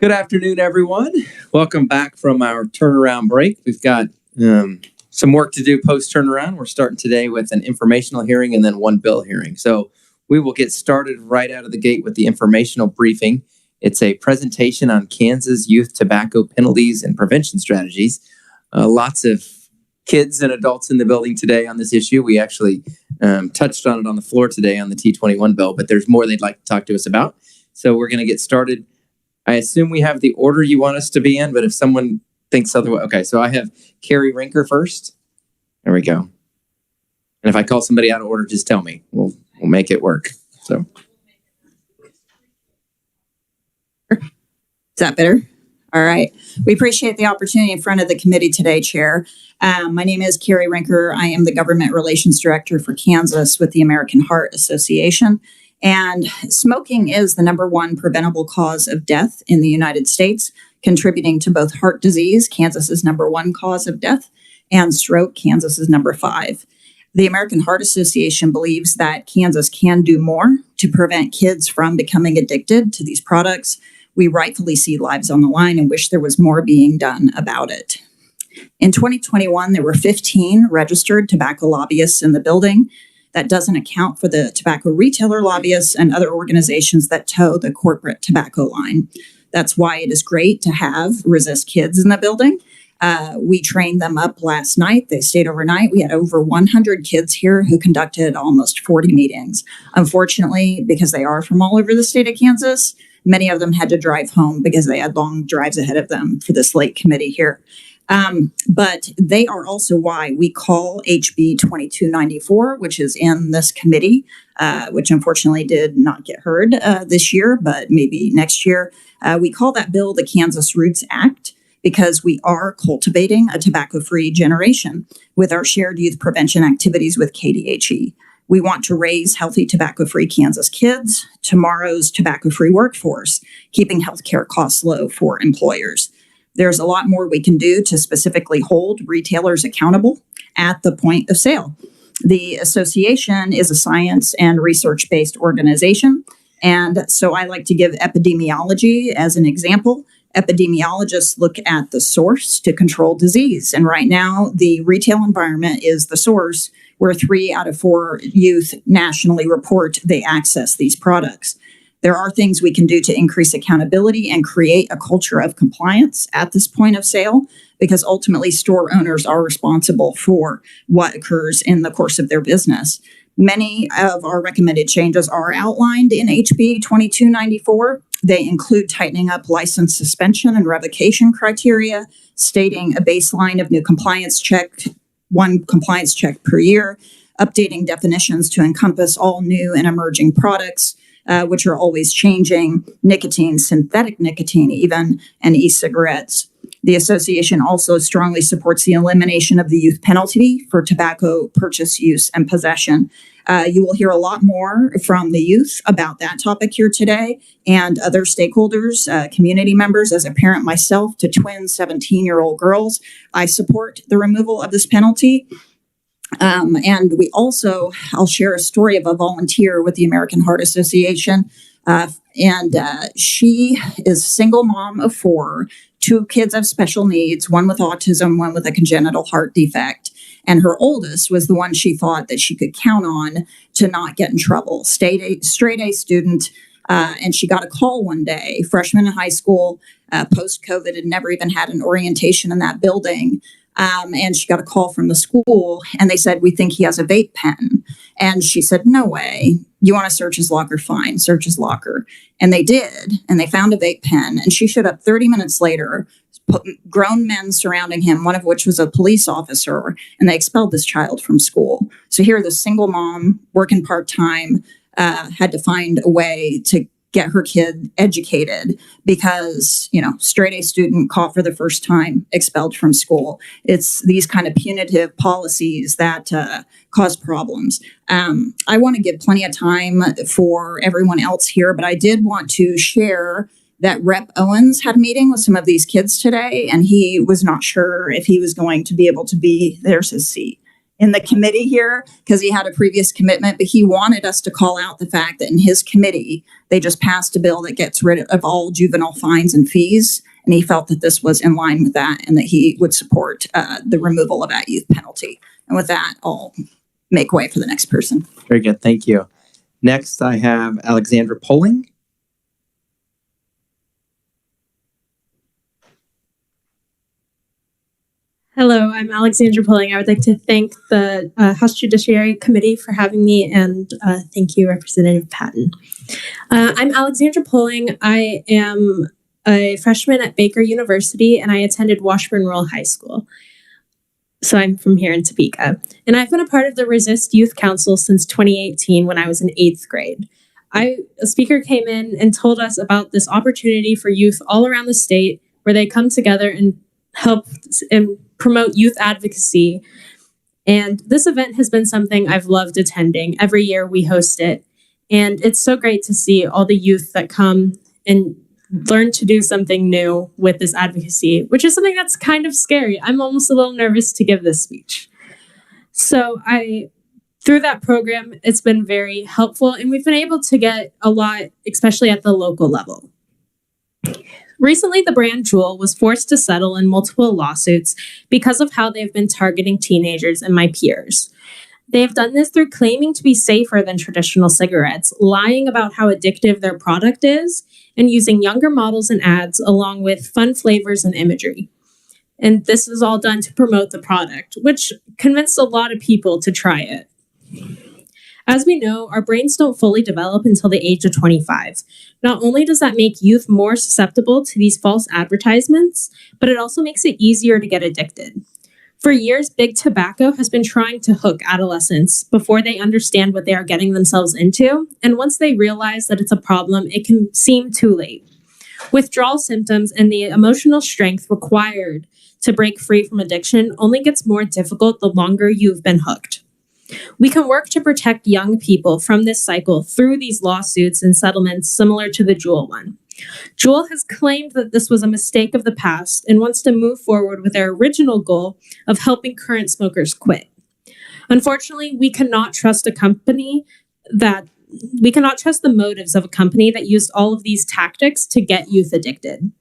Good afternoon, everyone. Welcome back from our turnaround break. We've got some work to do post-turnaround. We're starting today with an informational hearing and then one bill hearing. So we will get started right out of the gate with the informational briefing. It's a presentation on Kansas youth tobacco penalties and prevention strategies. Lots of kids and adults in the building today on this issue. We actually touched on it on the floor today on the T21 bill, but there's more they'd like to talk to us about. So we're going to get started. I assume we have the order you want us to be in, but if someone thinks otherwise, okay, so I have Carrie Rinker first. There we go. And if I call somebody out of order, just tell me. We'll make it work. So, is that better? All right. We appreciate the opportunity in front of the committee today, Chair. My name is Carrie Rinker. I am the Government Relations Director for Kansas with the American Heart Association. And smoking is the number one preventable cause of death in the United States, contributing to both heart disease, Kansas's number one cause of death, and stroke, Kansas's number 5. The American Heart Association believes that Kansas can do more to prevent kids from becoming addicted to these products. We rightfully see lives on the line and wish there was more being done about it. In 2021, there were 15 registered tobacco lobbyists in the building. That doesn't account for the tobacco retailer lobbyists and other organizations that toe the corporate tobacco line. That's why it is great to have Resist Kids in the building. We trained them up last night. They stayed overnight. We had over 100 kids here who conducted almost 40 meetings. Unfortunately, because they are from all over the state of Kansas, many of them had to drive home because they had long drives ahead of them for this late committee here. But they are also why we call HB 2294, which is in this committee, which unfortunately did not get heard this year, but maybe next year. We call that bill the Kansas Roots Act because we are cultivating a tobacco-free generation with our shared youth prevention activities with KDHE. We want to raise healthy tobacco-free Kansas kids, tomorrow's tobacco-free workforce, keeping healthcare costs low for employers. There's a lot more we can do to specifically hold retailers accountable at the point of sale. The association is a science and research-based organization, and so I like to give epidemiology as an example. Epidemiologists look at the source to control disease, and right now the retail environment is the source where 3 out of 4 youth nationally report they access these products. There are things we can do to increase accountability and create a culture of compliance at this point of sale, because ultimately store owners are responsible for what occurs in the course of their business. Many of our recommended changes are outlined in HB 2294. They include tightening up license suspension and revocation criteria, stating a baseline of new compliance check, 1 compliance check per year, updating definitions to encompass all new and emerging products, which are always changing, nicotine, synthetic nicotine even, and e-cigarettes. The association also strongly supports the elimination of the youth penalty for tobacco purchase, use, and possession. You will hear a lot more from the youth about that topic here today and other stakeholders, community members. As a parent myself to twin 17-year-old girls, I support the removal of this penalty. And we also, I'll share a story of a volunteer with the American Heart Association. She is a single mom of 4, 2 kids have special needs, 1 with autism, 1 with a congenital heart defect. And her oldest was the one she thought that she could count on to not get in trouble, straight A student. And she got a call one day, freshman in high school, post-COVID, had never even had an orientation in that building. And she got a call from the school and they said, "We think he has a vape pen." And she said, "No way. You want to search his locker? Fine, search his locker." And they did. And they found a vape pen. And she showed up 30 minutes later, grown men surrounding him, one of which was a police officer, and they expelled this child from school. So here, the single mom working part-time had to find a way to get her kid educated because, straight A student caught for the first time, expelled from school. It's these kind of punitive policies that cause problems. I want to give plenty of time for everyone else here, but I did want to share that Rep. Owens had a meeting with some of these kids today, and he was not sure if he was going to be able to be, there's his seat, in the committee here because he had a previous commitment, but he wanted us to call out the fact that in his committee, they just passed a bill that gets rid of all juvenile fines and fees. And he felt that this was in line with that and that he would support the removal of that youth penalty. And with that, I'll make way for the next person. Very good. Thank you. Next, I have Alexandra Poling. Hello, I'm Alexandra Pulling. I would like to thank the House Judiciary Committee for having me, and thank you, Representative Patton. I'm Alexandra Pulling. I am a freshman at Baker University, and I attended Washburn Rural High School. So I'm from here in Topeka. And I've been a part of the Resist Youth Council since 2018 when I was in 8th grade. A speaker came in and told us about this opportunity for youth all around the state where they come together and help and promote youth advocacy. And this event has been something I've loved attending. Every year we host it. And it's so great to see all the youth that come and learn to do something new with this advocacy, which is something that's kind of scary. I'm almost a little nervous to give this speech. So through that program, it's been very helpful, and we've been able to get a lot, especially at the local level. Recently, the brand Juul was forced to settle in multiple lawsuits because of how they've been targeting teenagers and my peers. They have done this through claiming to be safer than traditional cigarettes, lying about how addictive their product is, and using younger models and ads along with fun flavors and imagery. And this is all done to promote the product, which convinced a lot of people to try it. As we know, our brains don't fully develop until the age of 25. Not only does that make youth more susceptible to these false advertisements, but it also makes it easier to get addicted. For years, Big Tobacco has been trying to hook adolescents before they understand what they are getting themselves into, and once they realize that it's a problem, it can seem too late. Withdrawal symptoms and the emotional strength required to break free from addiction only gets more difficult the longer you've been hooked. We can work to protect young people from this cycle through these lawsuits and settlements similar to the Juul one. Juul has claimed that this was a mistake of the past and wants to move forward with their original goal of helping current smokers quit. Unfortunately, we cannot trust the motives of a company that used all of these tactics to get youth addicted.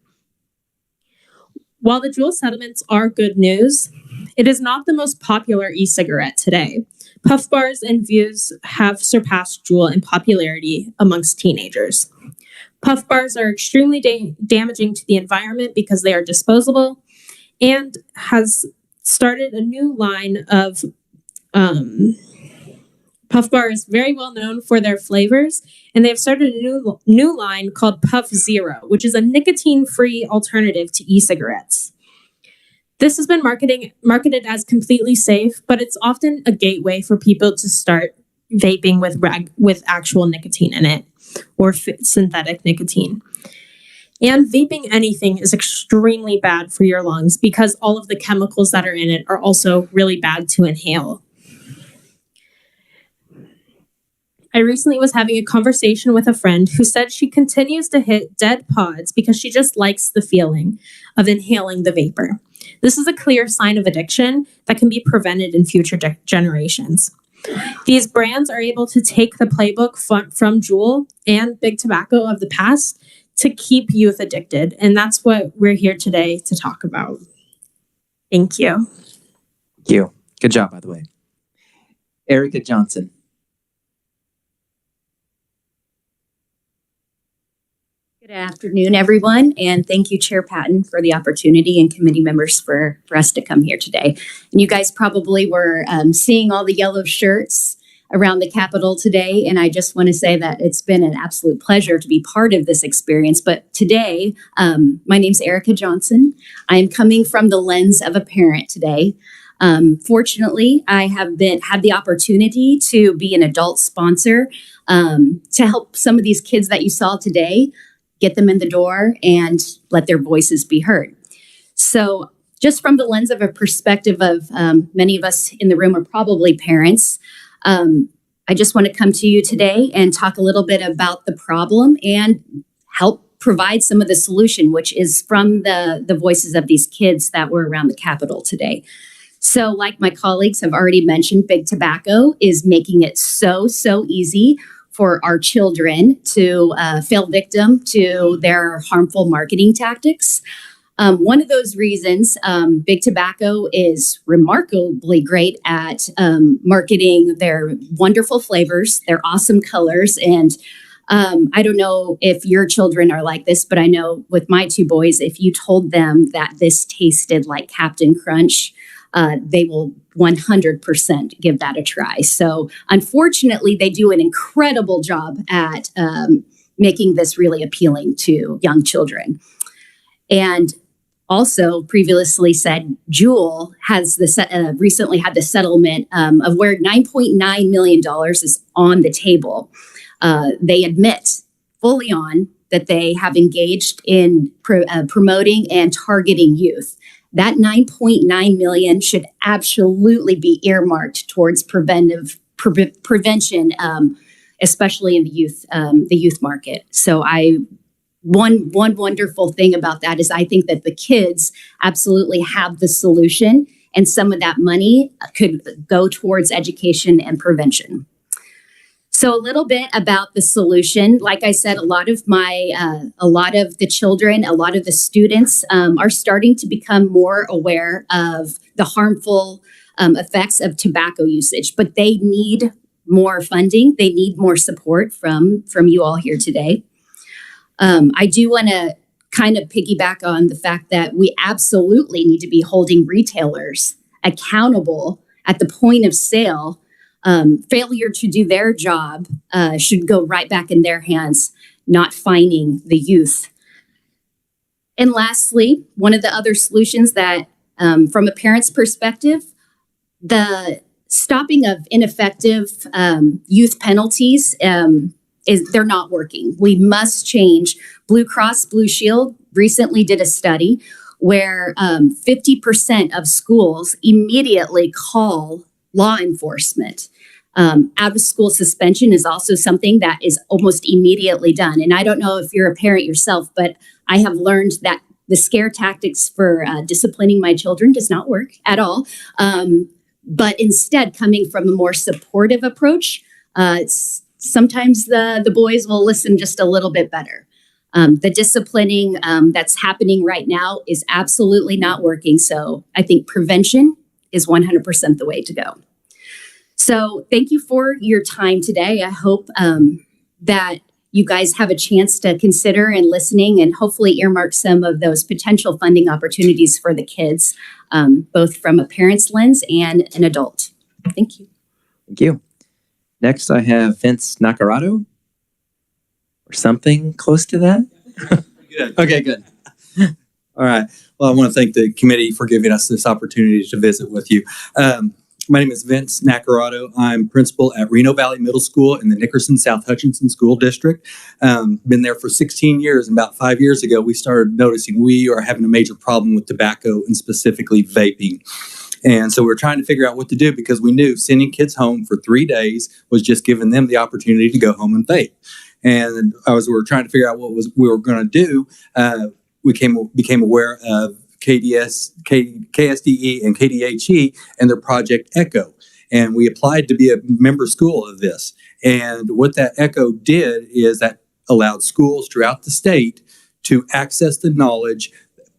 While the Juul settlements are good news, it is not the most popular e-cigarette today. Puff bars and Vuse have surpassed Juul in popularity amongst teenagers. Puff bars are extremely damaging to the environment because they are disposable, and has started a new line of Puff Bar is very well known for their flavors, and they've started a new line called Puff Zero, which is a nicotine-free alternative to e-cigarettes. This has been marketed as completely safe, but it's often a gateway for people to start vaping with actual nicotine in it, or synthetic nicotine. And vaping anything is extremely bad for your lungs because all of the chemicals that are in it are also really bad to inhale. I recently was having a conversation with a friend who said she continues to hit dead pods because she just likes the feeling of inhaling the vapor. This is a clear sign of addiction that can be prevented in future generations. These brands are able to take the playbook from Juul and Big Tobacco of the past to keep youth addicted, and that's what we're here today to talk about. Thank you. Thank you. Good job, by the way. Erica Johnson. Good afternoon, everyone, and thank you, Chair Patton, for the opportunity, and committee members for us to come here today. And you guys probably were seeing all the yellow shirts around the Capitol today, and I just want to say that it's been an absolute pleasure to be part of this experience. But today, my name's Erica Johnson. I am coming from the lens of a parent today. Fortunately, I have had the opportunity to be an adult sponsor to help some of these kids that you saw today, get them in the door and let their voices be heard. So just from the lens of a perspective of many of us in the room are probably parents, I just want to come to you today and talk a little bit about the problem and help provide some of the solution, which is from the voices of these kids that were around the Capitol today. So like my colleagues have already mentioned, Big Tobacco is making it so easy for our children to fall victim to their harmful marketing tactics. One of those reasons, Big Tobacco is remarkably great at marketing their wonderful flavors, their awesome colors. And I don't know if your children are like this, but I know with my two boys, if you told them that this tasted like Captain Crunch, they will 100% give that a try. So unfortunately, they do an incredible job at making this really appealing to young children. And also previously said, Juul has recently had the settlement of where $9.9 million is on the table. They admit fully on that they have engaged in promoting and targeting youth. That $9.9 million should absolutely be earmarked towards prevention, especially in the youth market. So one wonderful thing about that is I think that the kids absolutely have the solution, and some of that money could go towards education and prevention. So a little bit about the solution. Like I said, a lot of the children, a lot of the students are starting to become more aware of the harmful effects of tobacco usage, but they need more funding. They need more support from you all here today. I do want to kind of piggyback on the fact that we absolutely need to be holding retailers accountable at the point of sale. Failure to do their job should go right back in their hands, not fining the youth. And lastly, one of the other solutions that, from a parent's perspective, the stopping of ineffective youth penalties they're not working. We must change. Blue Cross Blue Shield recently did a study where 50% of schools immediately call law enforcement. Out of school suspension is also something that is almost immediately done. And I don't know if you're a parent yourself, but I have learned that the scare tactics for disciplining my children does not work at all. But instead, coming from a more supportive approach, sometimes the boys will listen just a little bit better. The disciplining that's happening right now is absolutely not working. So I think prevention is 100% the way to go. So thank you for your time today. I hope that you guys have a chance to consider and listening and hopefully earmark some of those potential funding opportunities for the kids, both from a parent's lens and an adult. Thank you. Thank you. Next, I have Vince Nacarado, or something close to that. Good. Okay, good. All right. Well, I want to thank the committee for giving us this opportunity to visit with you. My name is Vince Nacarado. I'm principal at Reno Valley Middle School in the Nickerson South Hutchinson School District. Been there for 16 years. And about 5 years ago, we started noticing we are having a major problem with tobacco and specifically vaping. And so we were trying to figure out what to do because we knew sending kids home for 3 days was just giving them the opportunity to go home and vape. And as we were trying to figure out what we were going to do, we became aware of KSDE and KDHE and their project ECHO. And we applied to be a member school of this. And what that ECHO did is that allowed schools throughout the state to access the knowledge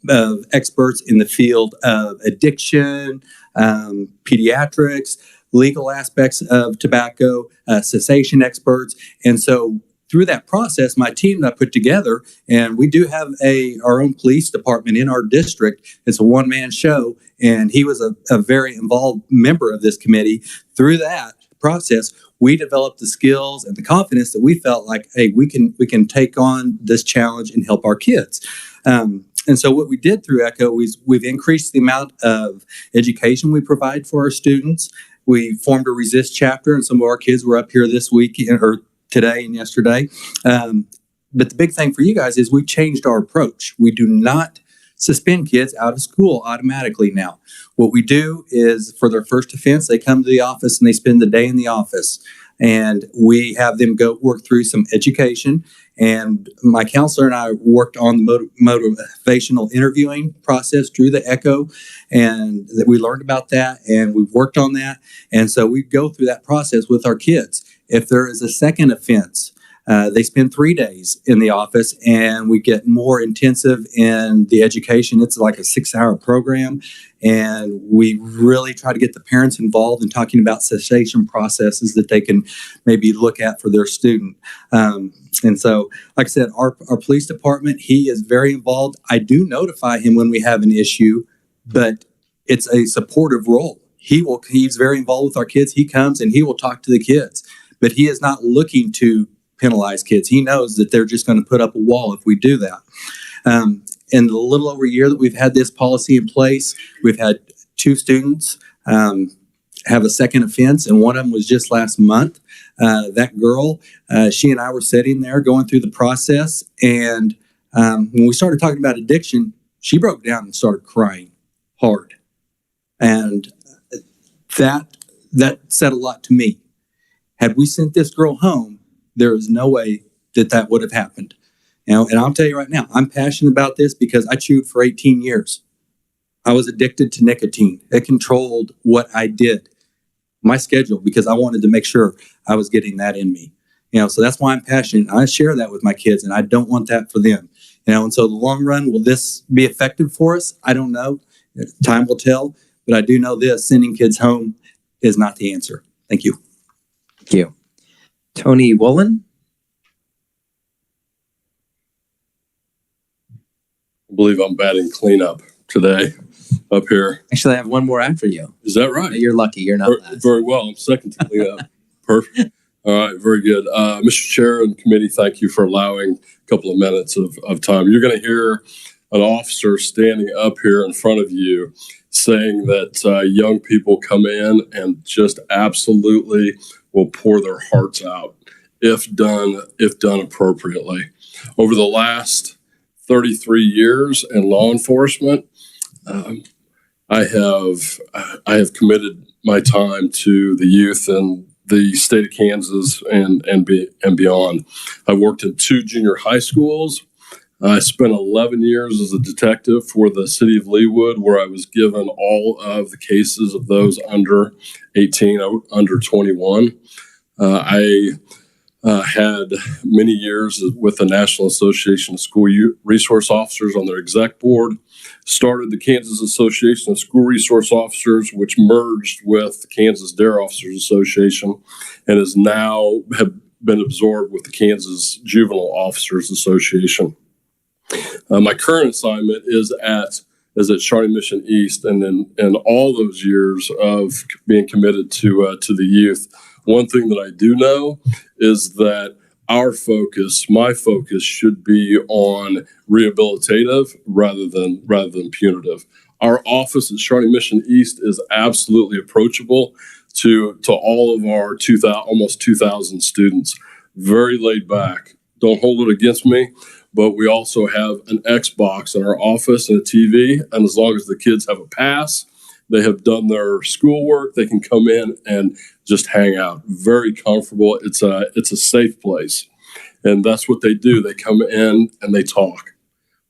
of experts in the field of addiction, pediatrics, legal aspects of tobacco, cessation experts. And so through that process, my team that I put together, and we do have our own police department in our district. It's a one-man show, and he was a very involved member of this committee. Through that process, we developed the skills and the confidence that we felt like, hey, we can take on this challenge and help our kids. And so what we did through ECHO is we've increased the amount of education we provide for our students. We formed a resist chapter, and some of our kids were up here this week or today and yesterday. But the big thing for you guys is we changed our approach. We do not suspend kids out of school automatically now. What we do is for their first offense, they come to the office and they spend the day in the office. and we have them go work through some education. And my counselor and I worked on the motivational interviewing process through the ECHO, and that we learned about that, and we've worked on that. And so we go through that process with our kids. If there is a second offense, they spend 3 days in the office, and we get more intensive in the education. It's like a 6-hour program, and we really try to get the parents involved in talking about cessation processes that they can maybe look at for their student. And so, like I said, our police department, he is very involved. I do notify him when we have an issue, but it's a supportive role. He's very involved with our kids. He comes and he will talk to the kids, but he is not looking to penalize kids. He knows that they're just going to put up a wall if we do that. In the little over a year that we've had this policy in place, we've had 2 students have a second offense, and one of them was just last month. That girl, she and I were sitting there going through the process, and when we started talking about addiction, she broke down and started crying hard. And that said a lot to me. Had we sent this girl home, there is no way that would have happened. And I'll tell you right now, I'm passionate about this because I chewed for 18 years. I was addicted to nicotine. It controlled what I did, my schedule, because I wanted to make sure I was getting that in me. So that's why I'm passionate. I share that with my kids, and I don't want that for them. And so the long run, will this be effective for us? I don't know. Time will tell. But I do know this: sending kids home is not the answer. Thank you. Thank you. Tony Woolen? I believe I'm batting cleanup today up here. Actually, I have one more after you. Is that right? You're lucky. You're not last. Very well. I'm second to cleanup. Perfect. All right. Very good. Mr. Chair and committee, thank you for allowing a couple of minutes of time. You're going to hear an officer standing up here in front of you saying that young people come in and just absolutely will pour their hearts out if done appropriately. Over the last 33 years in law enforcement, I have committed my time to the youth in the state of Kansas and beyond. I worked in 2 junior high schools. I spent 11 years as a detective for the city of Leawood, where I was given all of the cases of those under 18, under 21. I had many years with the National Association of School Resource Officers on their exec board, started the Kansas Association of School Resource Officers, which merged with the Kansas Dare Officers Association, and is now have been absorbed with the Kansas Juvenile Officers Association. My current assignment is at Shawnee Mission East, and in all those years of being committed to the youth, one thing that I do know is that my focus should be on rehabilitative rather than punitive. Our office at Shawnee Mission East is absolutely approachable to all of our almost 2,000 students. Very laid back. Don't hold it against me, but we also have an Xbox in our office and a TV, and as long as the kids have a pass, they have done their schoolwork, they can come in and just hang out. Very comfortable. It's a safe place. And that's what they do. They come in and they talk.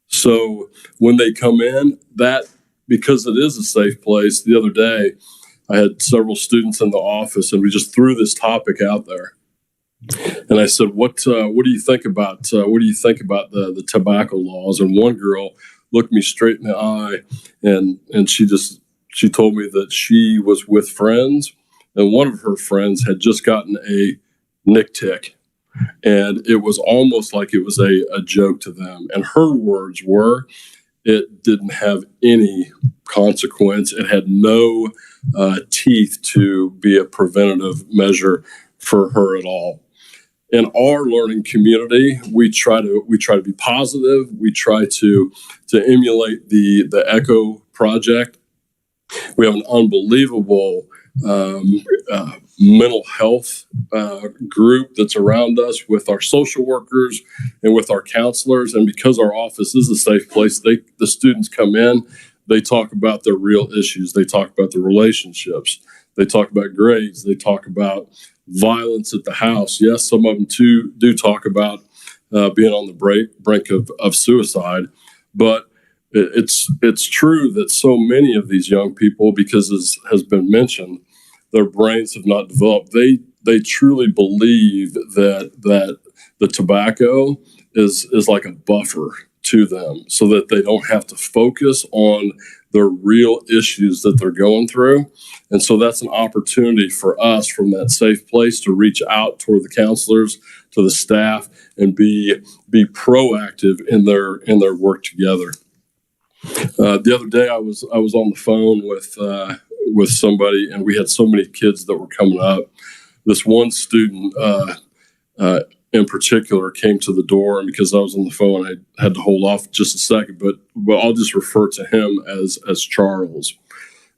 So when they come in, because it is a safe place, the other day I had several students in the office and we just threw this topic out there. And I said, what do you think about the tobacco laws? And one girl looked me straight in the eye and she told me that she was with friends, and one of her friends had just gotten a nick tick. And it was almost like it was a joke to them. And her words were, it didn't have any consequence. It had no teeth to be a preventative measure for her at all. In our learning community, we try to be positive. We try to emulate the ECHO project. We have an unbelievable mental health group that's around us with our social workers and with our counselors. And because our office is a safe place, the students come in, they talk about their real issues. They talk about the relationships. They talk about grades. They talk about violence at the house. Yes, some of them too do talk about being on the brink of suicide. But it's true that so many of these young people, because as has been mentioned, their brains have not developed. They truly believe that the tobacco is like a buffer to them, so that they don't have to focus on the real issues that they're going through. And so that's an opportunity for us from that safe place to reach out toward the counselors, to the staff, and be proactive in their work together. The other day I was on the phone with somebody, and we had so many kids that were coming up. This one student in particular came to the door, and because I was on the phone, I had to hold off just a second, but I'll just refer to him as Charles.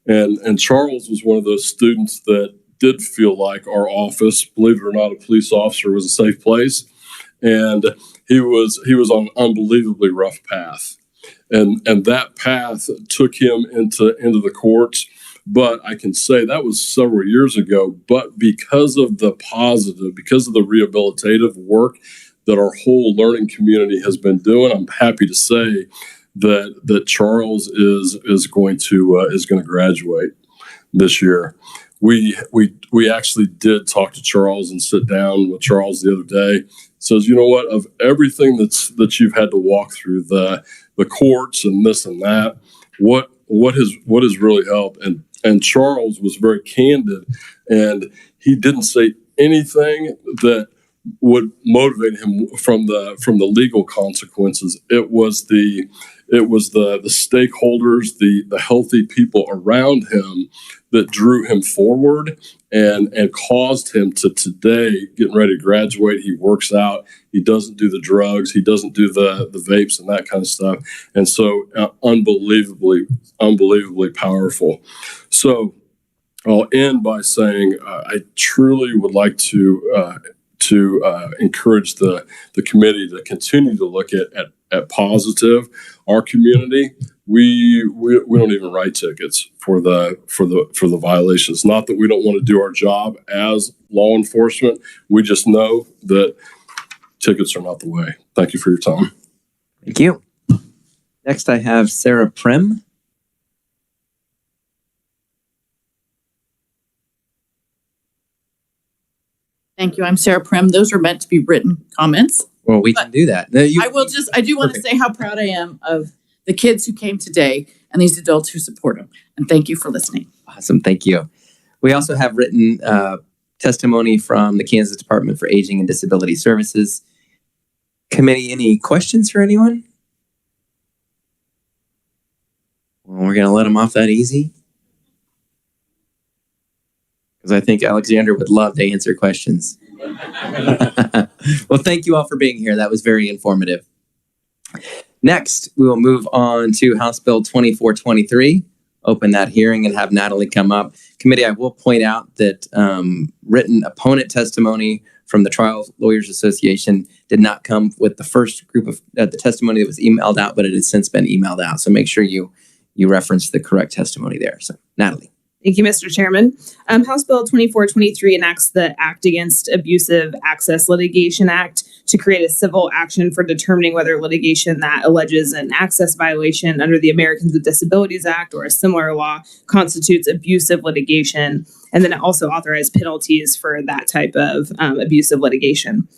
And Charles was one of those students that did feel like our office, believe it or not, a police officer, was a safe place. And he was on an unbelievably rough path. And that path took him into the courts. But I can say that was several years ago. But because of the positive, because of the rehabilitative work that our whole learning community has been doing, I'm happy to say that Charles is going to graduate this year. We actually did talk to Charles and sit down with Charles the other day. Says, you know what, of everything that you've had to walk through, the courts and this and that, what has really helped? And Charles was very candid, and he didn't say anything that would motivate him from the legal consequences. It was the stakeholders, the healthy people around him that drew him forward and caused him to today, getting ready to graduate. He works out. He doesn't do the drugs. He doesn't do the vapes and that kind of stuff. And so unbelievably powerful. So I'll end by saying I truly would like to encourage the committee to continue to look at positive. Our community, we don't even write tickets for the violations. Not that we don't want to do our job as law enforcement. We just know that tickets are not the way. Thank you for your time. Thank you. Next, I have Sarah Prim. Thank you. I'm Sarah Prim. Those are meant to be written comments. Well, we can do that. I do want to say how proud I am of the kids who came today and these adults who support them. And thank you for listening. Awesome. Thank you. We also have written testimony from the Kansas Department for Aging and Disability Services. Committee, any questions for anyone? Well, we're going to let them off that easy. Because I think Alexander would love to answer questions. Well, thank you all for being here. That was very informative. Next, we will move on to House Bill 2423. Open that hearing and have Natalie come up. Committee, I will point out that written opponent testimony from the Trial Lawyers Association did not come with the first group of the testimony that was emailed out, but it has since been emailed out. So make sure you reference the correct testimony there. So, Natalie. Thank you, Mr. Chairman. House Bill 2423 enacts the Act Against Abusive Access Litigation Act to create a civil action for determining whether litigation that alleges an access violation under the Americans with Disabilities Act or a similar law constitutes abusive litigation. And then it also authorized penalties for that type of abusive litigation.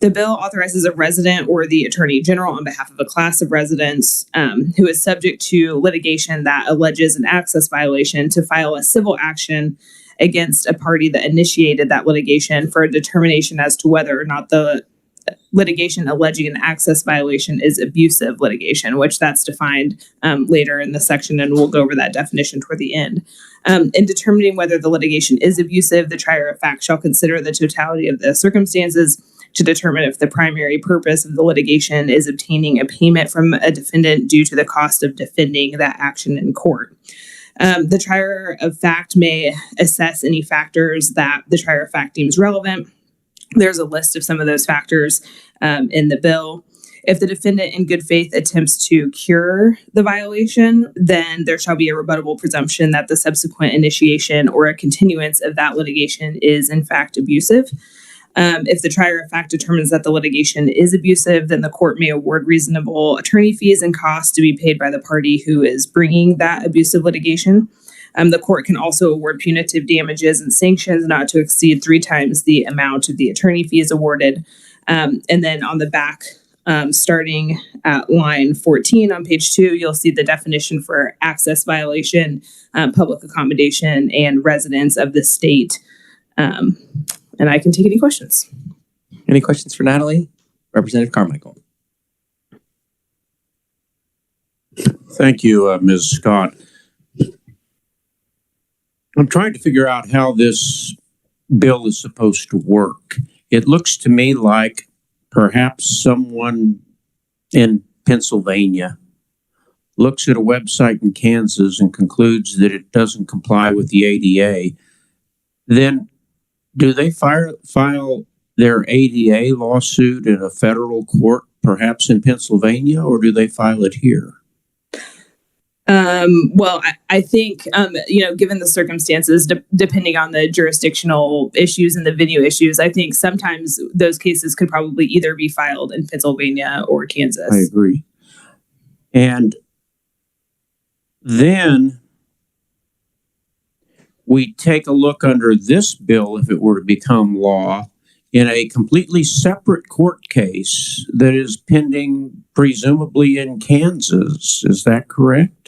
The bill authorizes a resident or the Attorney General on behalf of a class of residents who is subject to litigation that alleges an access violation to file a civil action against a party that initiated that litigation for a determination as to whether or not the litigation alleging an access violation is abusive litigation, which that's defined later in the section, and we'll go over that definition toward the end. In determining whether the litigation is abusive, the trier of fact shall consider the totality of the circumstances to determine if the primary purpose of the litigation is obtaining a payment from a defendant due to the cost of defending that action in court. The trier of fact may assess any factors that the trier of fact deems relevant. There's a list of some of those factors in the bill. If the defendant in good faith attempts to cure the violation, then there shall be a rebuttable presumption that the subsequent initiation or a continuance of that litigation is in fact abusive. If the trier of fact determines that the litigation is abusive, then the court may award reasonable attorney fees and costs to be paid by the party who is bringing that abusive litigation. The court can also award punitive damages and sanctions not to exceed 3 times the amount of the attorney fees awarded. And then on the back, starting at line 14 on page 2, you'll see the definition for access violation, public accommodation, and residence of the state. And I can take any questions. Any questions for Natalie? Representative Carmichael. Thank you, Ms. Scott. I'm trying to figure out how this bill is supposed to work. It looks to me like perhaps someone in Pennsylvania looks at a website in Kansas and concludes that it doesn't comply with the ADA. Then do they file their ADA lawsuit in a federal court, perhaps in Pennsylvania, or do they file it here? Well, I think, given the circumstances, depending on the jurisdictional issues and the venue issues, I think sometimes those cases could probably either be filed in Pennsylvania or Kansas. I agree. And then we take a look under this bill, if it were to become law, in a completely separate court case that is pending presumably in Kansas. Is that correct?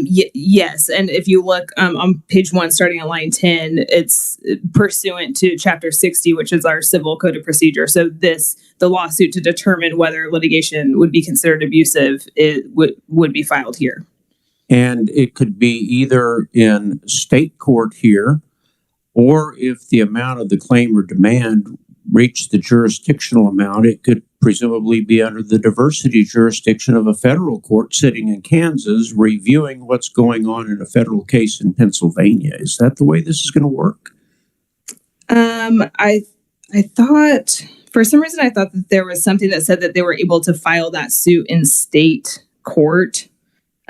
Yes. And if you look on page 1, starting on line 10, it's pursuant to Chapter 60, which is our Civil Code of Procedure. So the lawsuit to determine whether litigation would be considered abusive, would be filed here. And it could be either in state court here, or if the amount of the claim or demand reached the jurisdictional amount, it could presumably be under the diversity jurisdiction of a federal court sitting in Kansas reviewing what's going on in a federal case in Pennsylvania. Is that the way this is going to work? I thought, for some reason, I thought that there was something that said that they were able to file that suit in state court.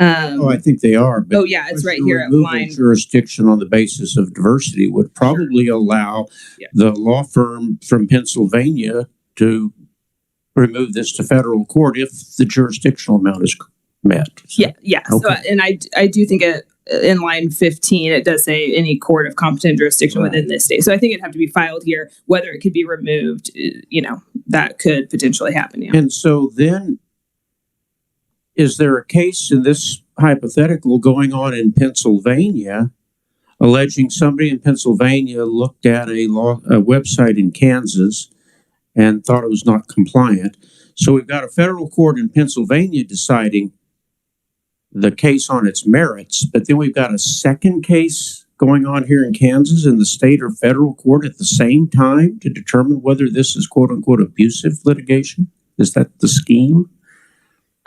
I think they are. But yeah, it's right here at line. Jurisdiction on the basis of diversity would probably allow the law firm from Pennsylvania to remove this to federal court if the jurisdictional amount is met. So, yeah. Okay. So, and I do think in line 15, it does say any court of competent jurisdiction within this state. So I think it'd have to be filed here. Whether it could be removed, that could potentially happen. Yeah. And so then, is there a case in this hypothetical going on in Pennsylvania alleging somebody in Pennsylvania looked at a website in Kansas and thought it was not compliant? So we've got a federal court in Pennsylvania deciding the case on its merits, but then we've got a second case going on here in Kansas in the state or federal court at the same time to determine whether this is quote unquote abusive litigation. Is that the scheme?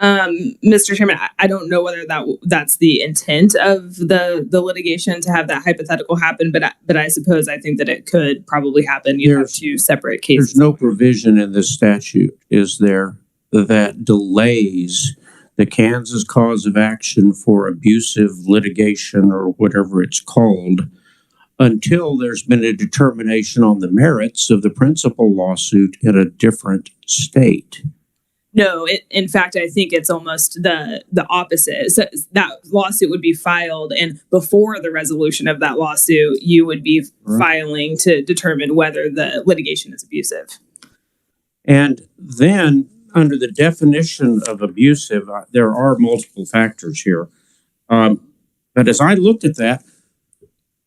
Mr. Chairman, I don't know whether that's the intent of the litigation to have that hypothetical happen, but I suppose I think that it could probably happen. You have 2 separate cases. There's no provision in this statute, is there, that delays the Kansas cause of action for abusive litigation or whatever it's called until there's been a determination on the merits of the principal lawsuit in a different state. No, in fact, I think it's almost the opposite. So that lawsuit would be filed, and before the resolution of that lawsuit, you would be filing to determine whether the litigation is abusive. And then, under the definition of abusive, there are multiple factors here. But as I looked at that,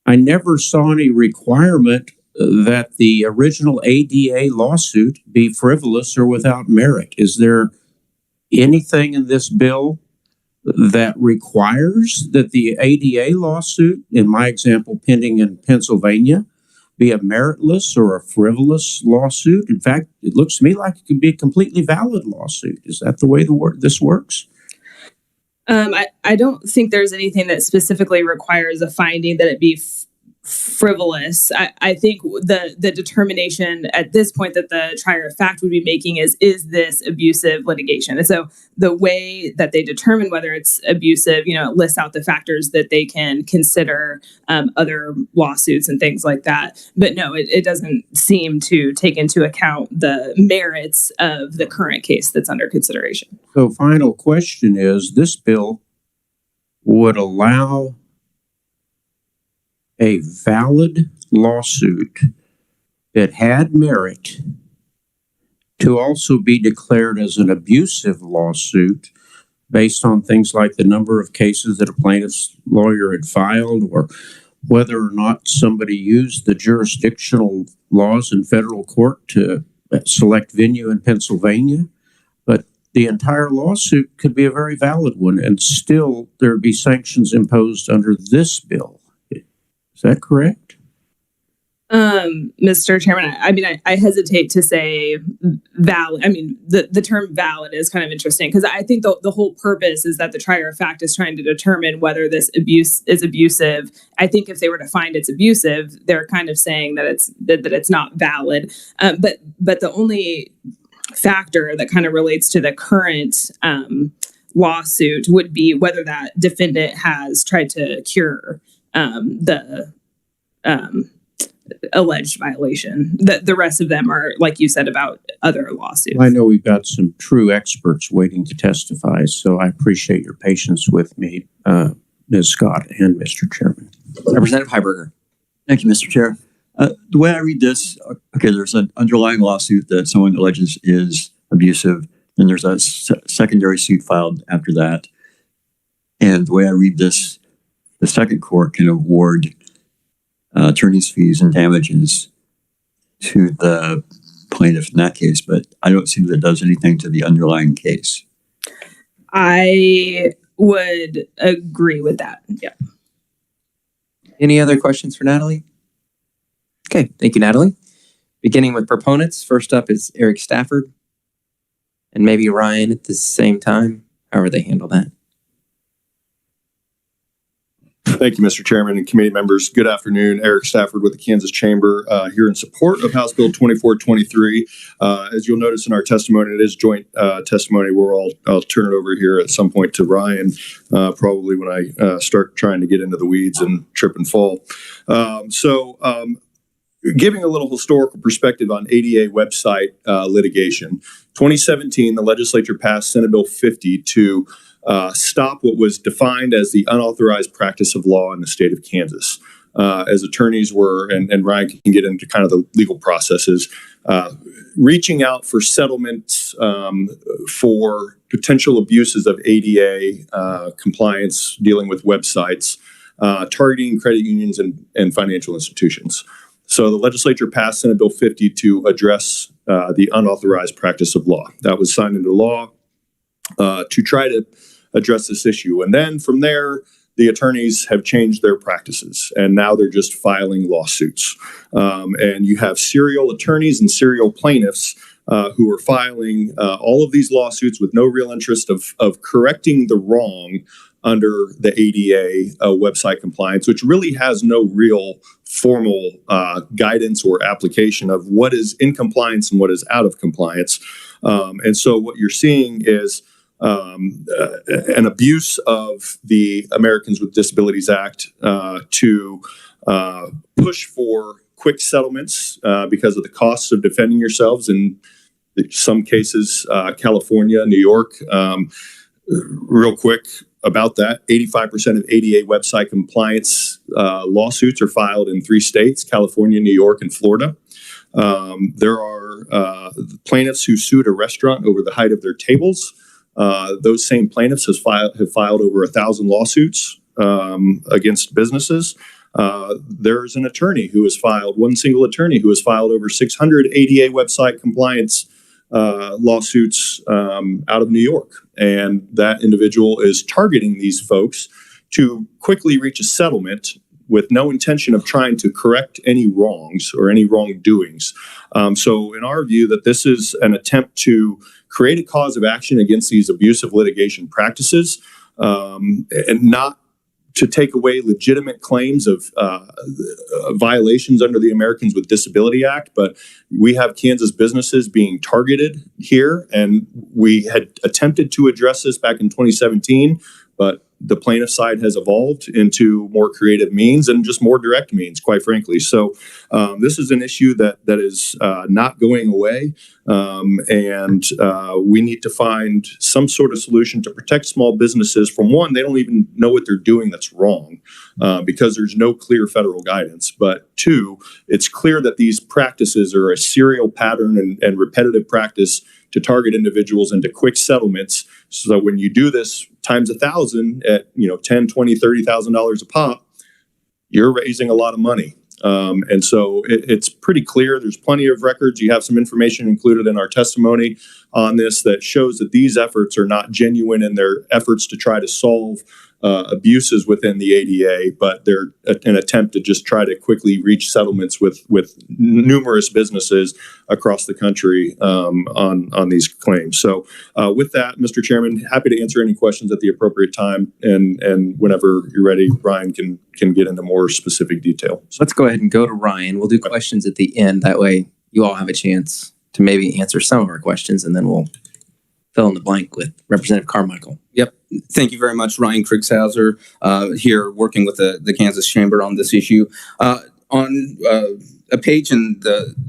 I never saw any requirement that the original ADA lawsuit be frivolous or without merit. Is there anything in this bill that requires that the ADA lawsuit, in my example pending in Pennsylvania, be a meritless or a frivolous lawsuit? In fact, it looks to me like it could be a completely valid lawsuit. Is that the way this works? I don't think there's anything that specifically requires a finding that it be frivolous. I think the determination at this point that the trier of fact would be making is this abusive litigation? And so the way that they determine whether it's abusive, it lists out the factors that they can consider, other lawsuits and things like that. But no, it doesn't seem to take into account the merits of the current case that's under consideration. So final question is, this bill would allow a valid lawsuit that had merit to also be declared as an abusive lawsuit based on things like the number of cases that a plaintiff's lawyer had filed, or whether or not somebody used the jurisdictional laws in federal court to select venue in Pennsylvania. But the entire lawsuit could be a very valid one, and still there'd be sanctions imposed under this bill. Is that correct? Mr. Chairman, I hesitate to say valid. The term valid is kind of interesting because I think the whole purpose is that the trier of fact is trying to determine whether this abuse is abusive. I think if they were to find it's abusive, they're kind of saying that it's not valid. But the only factor that kind of relates to the current lawsuit would be whether that defendant has tried to cure the alleged violation. The rest of them are, like you said, about other lawsuits. I know we've got some true experts waiting to testify, so I appreciate your patience with me, Ms. Scott and Mr. Chairman. Representative Heiberger. Thank you, Mr. Chair. The way I read this, there's an underlying lawsuit that someone alleges is abusive, and there's a secondary suit filed after that. And the way I read this, the second court can award attorney's fees and damages to the plaintiff in that case, but I don't see that it does anything to the underlying case. I would agree with that. Yeah. Any other questions for Natalie? Okay, thank you, Natalie. Beginning with proponents, first up is Eric Stafford and maybe Ryan at the same time, however they handle that. Thank you, Mr. Chairman and committee members. Good afternoon. Eric Stafford with the Kansas Chamber here in support of House Bill 2423. As you'll notice in our testimony, it is joint testimony where I'll turn it over here at some point to Ryan, probably when I start trying to get into the weeds and trip and fall. Giving a little historical perspective on ADA website litigation, 2017, the legislature passed Senate Bill 50 to stop what was defined as the unauthorized practice of law in the state of Kansas. As attorneys were, and Ryan can get into kind of the legal processes, reaching out for settlements for potential abuses of ADA compliance, dealing with websites, targeting credit unions and financial institutions. So the legislature passed Senate Bill 50 to address the unauthorized practice of law. That was signed into law to try to address this issue. And then from there, the attorneys have changed their practices, and now they're just filing lawsuits. And you have serial attorneys and serial plaintiffs who are filing all of these lawsuits with no real interest of correcting the wrong under the ADA website compliance, which really has no real formal guidance or application of what is in compliance and what is out of compliance. And so what you're seeing is an abuse of the Americans with Disabilities Act to push for quick settlements because of the costs of defending yourselves. In some cases, California, New York, real quick about that, 85% of ADA website compliance lawsuits are filed in 3 states, California, New York, and Florida. There are plaintiffs who sued a restaurant over the height of their tables. Those same plaintiffs have filed over 1,000 lawsuits against businesses. There's an attorney who has filed, one single attorney who has filed over 600 ADA website compliance lawsuits out of New York. And that individual is targeting these folks to quickly reach a settlement with no intention of trying to correct any wrongs or any wrongdoings. So in our view, that this is an attempt to create a cause of action against these abusive litigation practices and not to take away legitimate claims of violations under the Americans with Disability Act, but we have Kansas businesses being targeted here, and we had attempted to address this back in 2017, but the plaintiff side has evolved into more creative means and just more direct means, quite frankly. So this is an issue that is not going away, and we need to find some sort of solution to protect small businesses from one, they don't even know what they're doing that's wrong because there's no clear federal guidance. But two, it's clear that these practices are a serial pattern and repetitive practice to target individuals into quick settlements. So when you do this times 1,000 at $10, $20, $30,000 a pop, you're raising a lot of money. And so it's pretty clear. There's plenty of records. You have some information included in our testimony on this that shows that these efforts are not genuine in their efforts to try to solve abuses within the ADA, but they're an attempt to just try to quickly reach settlements with numerous businesses across the country on these claims. So with that, Mr. Chairman, happy to answer any questions at the appropriate time. And whenever you're ready, Ryan can get into more specific detail. So let's go ahead and go to Ryan. We'll do questions at the end. That way you all have a chance to maybe answer some of our questions, and then we'll fill in the blank with Representative Carmichael. Yep. Thank you very much, Ryan Kriegshauser, here working with the Kansas Chamber on this issue. On a page in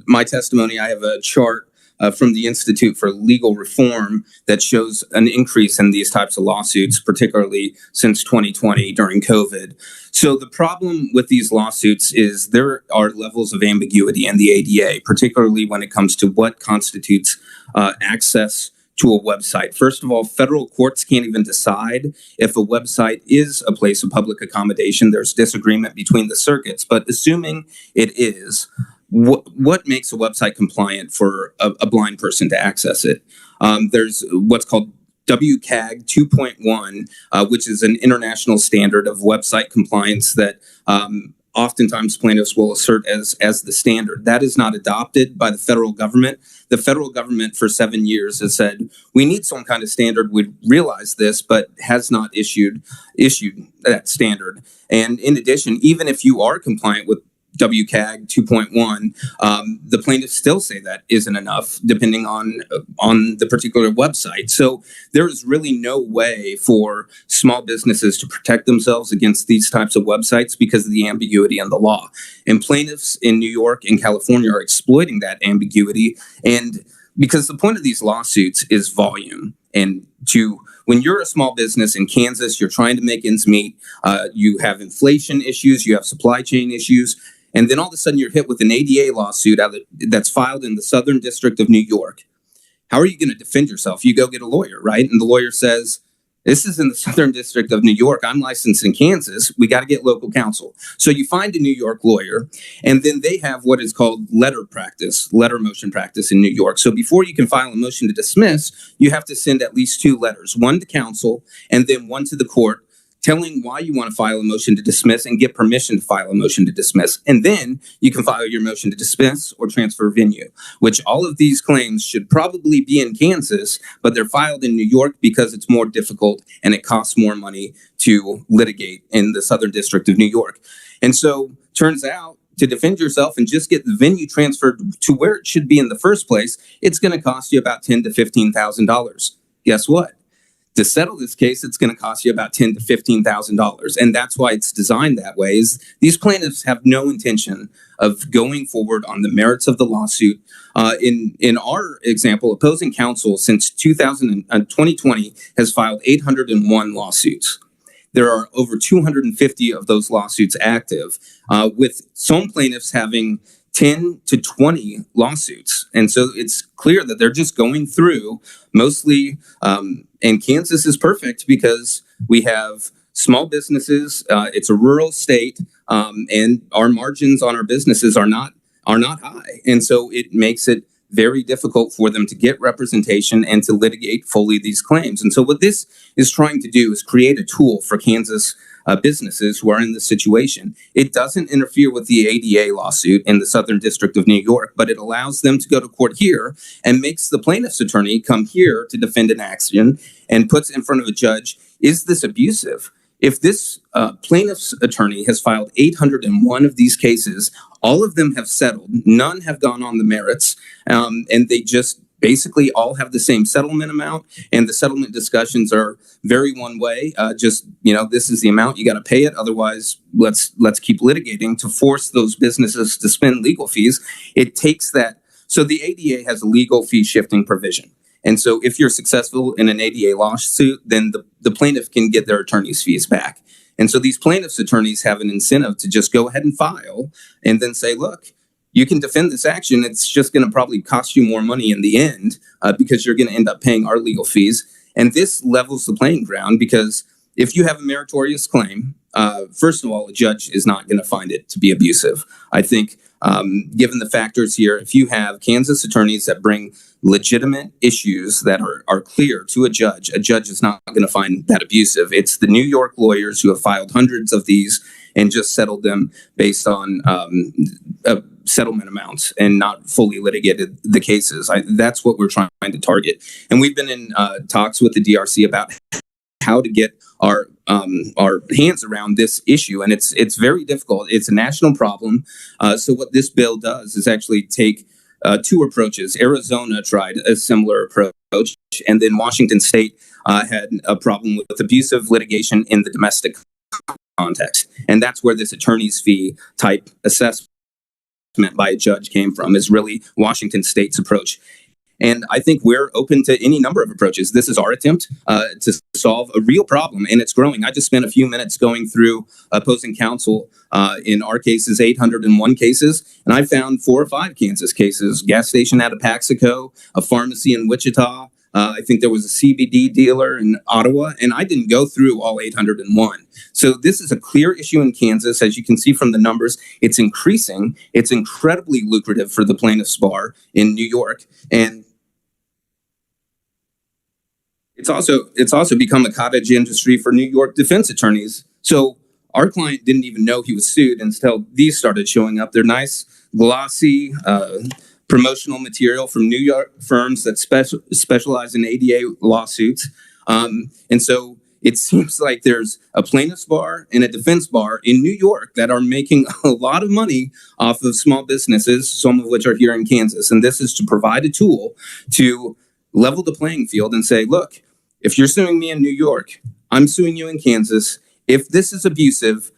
my testimony, I have a chart from the Institute for Legal Reform that shows an increase in these types of lawsuits, particularly since 2020 during COVID. So the problem with these lawsuits is there are levels of ambiguity in the ADA, particularly when it comes to what constitutes access to a website. First of all, federal courts can't even decide if a website is a place of public accommodation. There's disagreement between the circuits, but assuming it is, what makes a website compliant for a blind person to access it? There's what's called WCAG 2.1, which is an international standard of website compliance that oftentimes plaintiffs will assert as the standard. That is not adopted by the federal government. The federal government for 7 years has said, we need some kind of standard. We realize this, but has not issued that standard. And in addition, even if you are compliant with WCAG 2.1, the plaintiffs still say that isn't enough, depending on the particular website. So there is really no way for small businesses to protect themselves against these types of websites because of the ambiguity in the law. And plaintiffs in New York and California are exploiting that ambiguity. And because the point of these lawsuits is volume. And when you're a small business in Kansas, you're trying to make ends meet. You have inflation issues, you have supply chain issues. And then all of a sudden you're hit with an ADA lawsuit that's filed in the Southern District of New York. How are you going to defend yourself? You go get a lawyer, right? And the lawyer says, this is in the Southern District of New York. I'm licensed in Kansas. We got to get local counsel. So you find a New York lawyer, and then they have what is called letter motion practice in New York. So before you can file a motion to dismiss, you have to send at least 2 letters, one to counsel and then one to the court, telling why you want to file a motion to dismiss and get permission to file a motion to dismiss. And then you can file your motion to dismiss or transfer venue, which all of these claims should probably be in Kansas, but they're filed in New York because it's more difficult and it costs more money to litigate in the Southern District of New York. And so turns out to defend yourself and just get the venue transferred to where it should be in the first place, it's going to cost you about $10,000 to $15,000. Guess what? To settle this case, it's going to cost you about $10,000 to $15,000. And that's why it's designed that way, is these plaintiffs have no intention of going forward on the merits of the lawsuit. In our example, opposing counsel since 2020 has filed 801 lawsuits. There are over 250 of those lawsuits active, with some plaintiffs having 10 to 20 lawsuits. And so it's clear that they're just going through mostly, and Kansas is perfect because we have small businesses. It's a rural state, and our margins on our businesses are not high. And so it makes it very difficult for them to get representation and to litigate fully these claims. And so what this is trying to do is create a tool for Kansas businesses who are in this situation. It doesn't interfere with the ADA lawsuit in the Southern District of New York, but it allows them to go to court here and makes the plaintiff's attorney come here to defend an action and puts in front of a judge, is this abusive? If this plaintiff's attorney has filed 801 of these cases, all of them have settled. None have gone on the merits, and they just basically all have the same settlement amount, and the settlement discussions are very one way. This is the amount, you got to pay it. Otherwise, let's keep litigating to force those businesses to spend legal fees. It takes that. So the ADA has a legal fee shifting provision. And so if you're successful in an ADA lawsuit, then the plaintiff can get their attorney's fees back. And so these plaintiffs' attorneys have an incentive to just go ahead and file and then say, look, you can defend this action. It's just going to probably cost you more money in the end because you're going to end up paying our legal fees. And this levels the playing ground because if you have a meritorious claim, first of all, a judge is not going to find it to be abusive. I think given the factors here, if you have Kansas attorneys that bring legitimate issues that are clear to a judge is not going to find that abusive. It's the New York lawyers who have filed hundreds of these and just settled them based on settlement amounts and not fully litigated the cases. That's what we're trying to target. And we've been in talks with the DRC about how to get our hands around this issue, and it's very difficult. It's a national problem. So what this bill does is actually take two approaches. Arizona tried a similar approach, and then Washington State had a problem with abusive litigation in the domestic context, and that's where this attorney's fee type assessment by a judge came from. Is really Washington State's approach. And I think we're open to any number of approaches. This is our attempt to solve a real problem, and it's growing. I just spent a few minutes going through opposing counsel in our cases, 801 cases, and I found 4 or 5 Kansas cases, gas station out of Paxico, a pharmacy in Wichita. I think there was a CBD dealer in Ottawa, and I didn't go through all 801. So this is a clear issue in Kansas. As you can see from the numbers, it's increasing. It's incredibly lucrative for the plaintiff's bar in New York. And it's also become a cottage industry for New York defense attorneys. So our client didn't even know he was sued until these started showing up. They're nice, glossy, promotional material from New York firms that specialize in ADA lawsuits. And so it seems like there's a plaintiff's bar and a defense bar in New York that are making a lot of money off of small businesses, some of which are here in Kansas. And this is to provide a tool to level the playing field and say, look, if you're suing me in New York, I'm suing you in Kansas. If this is abusive,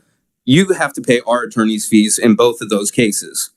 you have to pay our attorney's fees in both of those cases.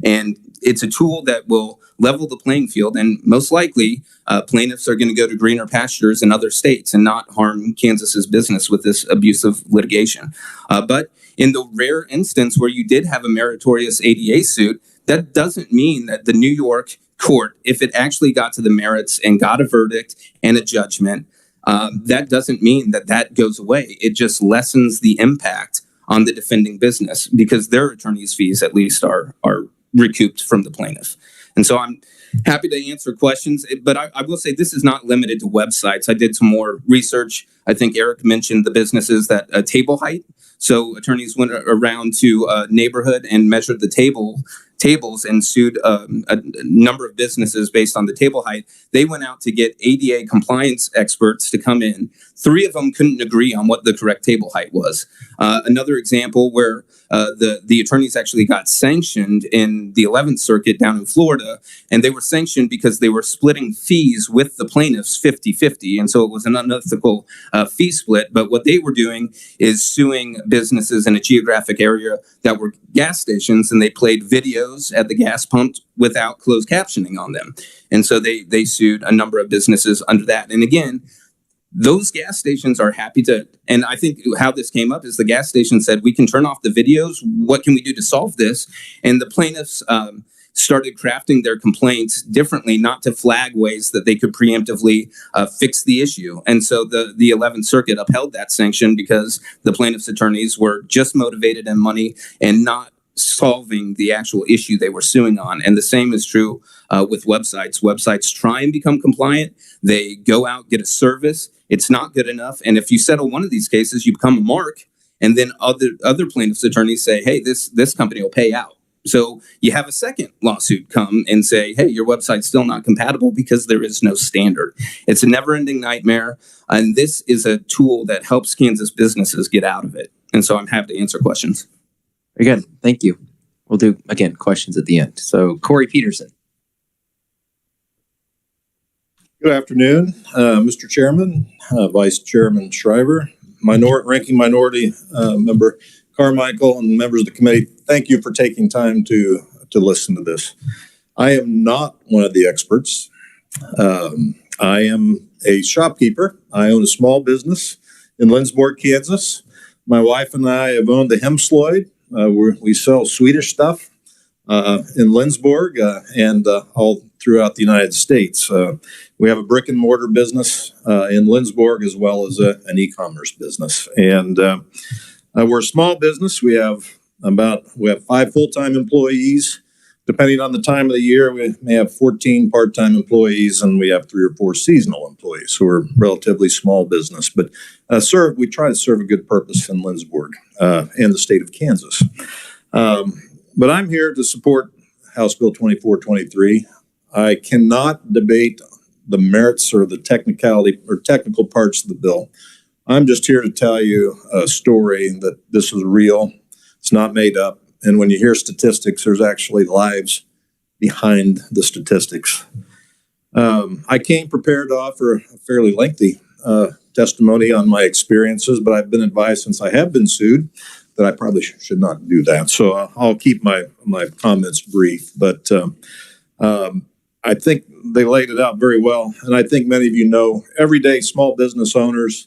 And it's a tool that will level the playing field. And most likely, plaintiffs are going to go to greener pastures in other states and not harm Kansas's business with this abusive litigation. But in the rare instance where you did have a meritorious ADA suit, that doesn't mean that the New York court, if it actually got to the merits and got a verdict and a judgment, that doesn't mean that goes away. It just lessens the impact on the defending business because their attorney's fees at least are recouped from the plaintiff. And so I'm happy to answer questions, but I will say this is not limited to websites. I did some more research. I think Eric mentioned the businesses that table height. So attorneys went around to a neighborhood and measured the tables and sued a number of businesses based on the table height. They went out to get ADA compliance experts to come in. 3 of them couldn't agree on what the correct table height was. Another example where the attorneys actually got sanctioned in the 11th Circuit down in Florida, and they were sanctioned because they were splitting fees with the plaintiffs 50-50, and so it was an unethical fee split. But what they were doing is suing businesses in a geographic area that were gas stations, and they played videos at the gas pump without closed captioning on them. And so they sued a number of businesses under that. And again, those gas stations are happy to, and I think how this came up is the gas station said, we can turn off the videos. What can we do to solve this? And the plaintiffs started crafting their complaints differently, not to flag ways that they could preemptively fix the issue. And so the 11th Circuit upheld that sanction because the plaintiffs' attorneys were just motivated in money and not solving the actual issue they were suing on. And the same is true with websites. Websites try and become compliant. They go out, get a service. It's not good enough. And if you settle one of these cases, you become a mark. And then other plaintiffs' attorneys say, hey, this company will pay out. So you have a second lawsuit come and say, hey, your website's still not compatible because there is no standard. It's a never-ending nightmare. And this is a tool that helps Kansas businesses get out of it. And so I'm happy to answer questions. Very good. Thank you. We'll do, again, questions at the end. So Corey Peterson. Good afternoon, Mr. Chairman, Vice Chairman Shriver, Ranking Minority Member Carmichael, and members of the committee. Thank you for taking time to listen to this. I am not one of the experts. I am a shopkeeper. I own a small business in Lindsborg, Kansas. My wife and I have owned the Hemsloyd. We sell Swedish stuff in Lindsborg and all throughout the United States. We have a brick and mortar business in Lindsborg as well as an e-commerce business. And we're a small business. We have 5 full-time employees. Depending on the time of the year, we may have 14 part-time employees, and we have 3 or 4 seasonal employees. So we're a relatively small business, but we try to serve a good purpose in Lindsborg and the state of Kansas. But I'm here to support House Bill 2423. I cannot debate the merits or the technicality or technical parts of the bill. I'm just here to tell you a story that this is real. It's not made up. And when you hear statistics, there's actually lives behind the statistics. I came prepared to offer a fairly lengthy testimony on my experiences, but I've been advised since I have been sued that I probably should not do that. So I'll keep my comments brief. But I think they laid it out very well. And I think many of you know, every day, small business owners,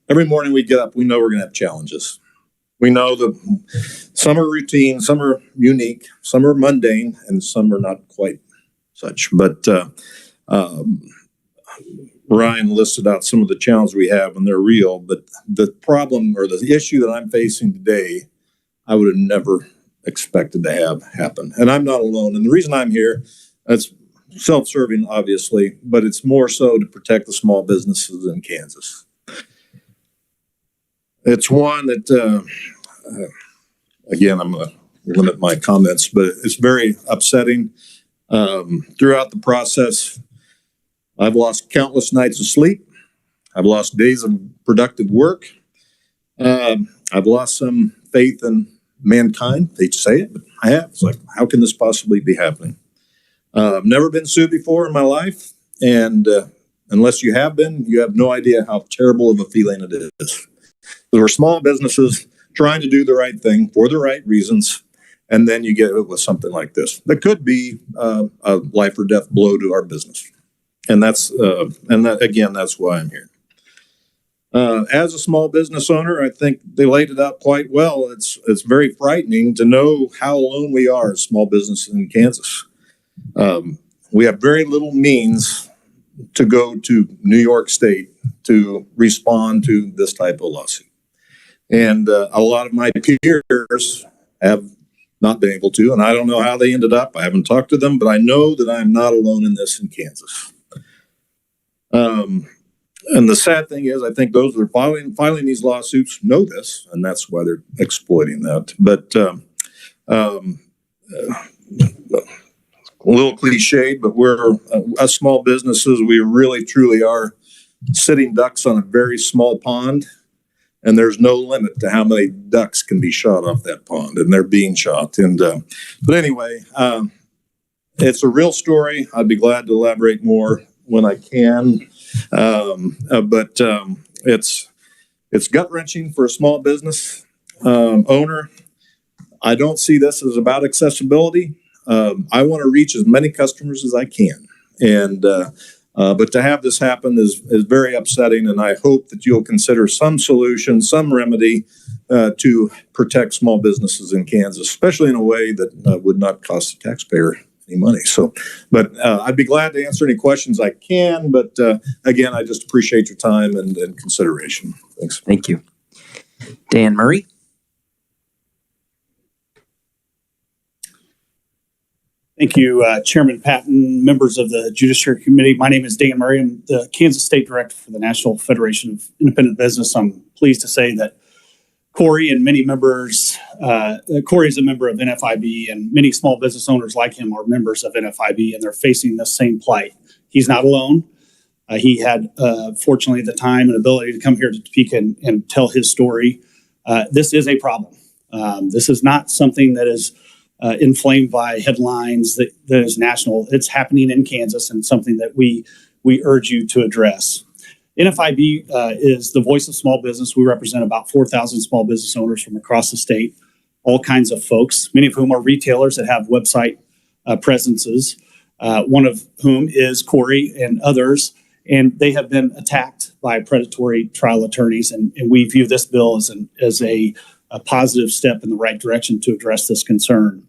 every morning we get up, we know we're going to have challenges. We know that some are routine, some are unique, some are mundane, and some are not quite such. But Ryan listed out some of the challenges we have, and they're real. But the problem or the issue that I'm facing today, I would have never expected to have happen. And I'm not alone. And the reason I'm here, it's self-serving, obviously, but it's more so to protect the small businesses in Kansas. It's one that, again, I'm going to limit my comments, but it's very upsetting. Throughout the process, I've lost countless nights of sleep. I've lost days of productive work. I've lost some faith in mankind. They say it, but I have. It's like, how can this possibly be happening? I've never been sued before in my life, and unless you have been, you have no idea how terrible of a feeling it is. There are small businesses trying to do the right thing for the right reasons, and then you get it with something like this. That could be a life or death blow to our business, and that's why I'm here. As a small business owner, I think they laid it out quite well. It's very frightening to know how alone we are as small businesses in Kansas. We have very little means to go to New York State to respond to this type of lawsuit. And a lot of my peers have not been able to, and I don't know how they ended up. I haven't talked to them, but I know that I'm not alone in this in Kansas. And the sad thing is, I think those that are filing these lawsuits know this, and that's why they're exploiting that. But a little cliched, but we're us small businesses. We really, truly are sitting ducks on a very small pond, and there's no limit to how many ducks can be shot off that pond, and they're being shot. And but anyway, it's a real story. I'd be glad to elaborate more when I can. But it's gut-wrenching for a small business owner. I don't see this as about accessibility. I want to reach as many customers as I can, and but to have this happen is very upsetting. And I hope that you'll consider some solution, some remedy to protect small businesses in Kansas, especially in a way that would not cost the taxpayer any money. So, but I'd be glad to answer any questions I can. But again, I just appreciate your time and consideration. Thanks. Thank you. Dan Murray. Thank you, Chairman Patton, members of the Judiciary Committee. My name is Dan Murray. I'm the Kansas State Director for the National Federation of Independent Business. I'm pleased to say that Corey and many members, Corey is a member of NFIB, and many small business owners like him are members of NFIB, and they're facing the same plight. He's not alone. He had, fortunately, the time and ability to come here to Topeka and tell his story. This is a problem. This is not something that is inflamed by headlines that is national. It's happening in Kansas, and something that we urge you to address. NFIB is the voice of small business. We represent about 4,000 small business owners from across the state, all kinds of folks, many of whom are retailers that have website presences, one of whom is Corey and others, and they have been attacked by predatory trial attorneys, and we view this bill as a positive step in the right direction to address this concern.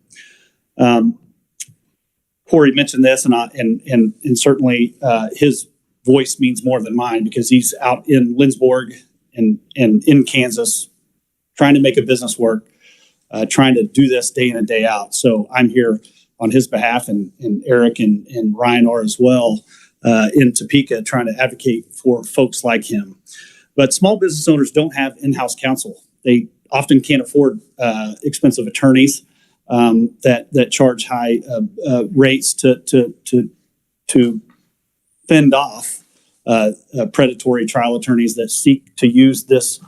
Corey mentioned this, and certainly his voice means more than mine, because he's out in Lindsborg and in Kansas trying to make a business work, trying to do this day in and day out. So I'm here on his behalf, and Eric and Ryan are as well, in Topeka, trying to advocate for folks like him. But small business owners don't have in-house counsel. They often can't afford expensive attorneys that charge high rates to fend off predatory trial attorneys that seek to use this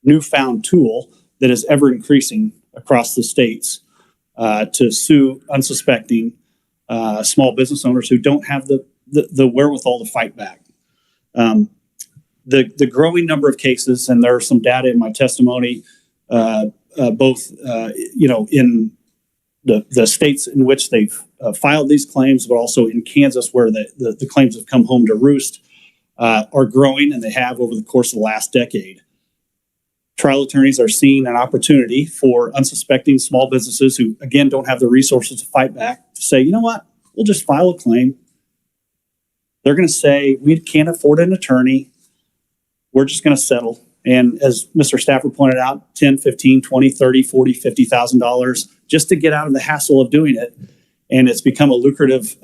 newfound tool that is ever increasing across the states to sue unsuspecting small business owners who don't have the wherewithal to fight back. The growing number of cases, and there are some data in my testimony, both in the states in which they've filed these claims, but also in Kansas, where the claims have come home to roost, are growing, and they have over the course of the last decade. Trial attorneys are seeing an opportunity for unsuspecting small businesses who, again, don't have the resources to fight back to say, you know what, we'll just file a claim. They're going to say, we can't afford an attorney. We're just going to settle. And as Mr. Stafford pointed out, $10, $15, $20, $30, $40, $50,000 just to get out of the hassle of doing it. And it's become a lucrative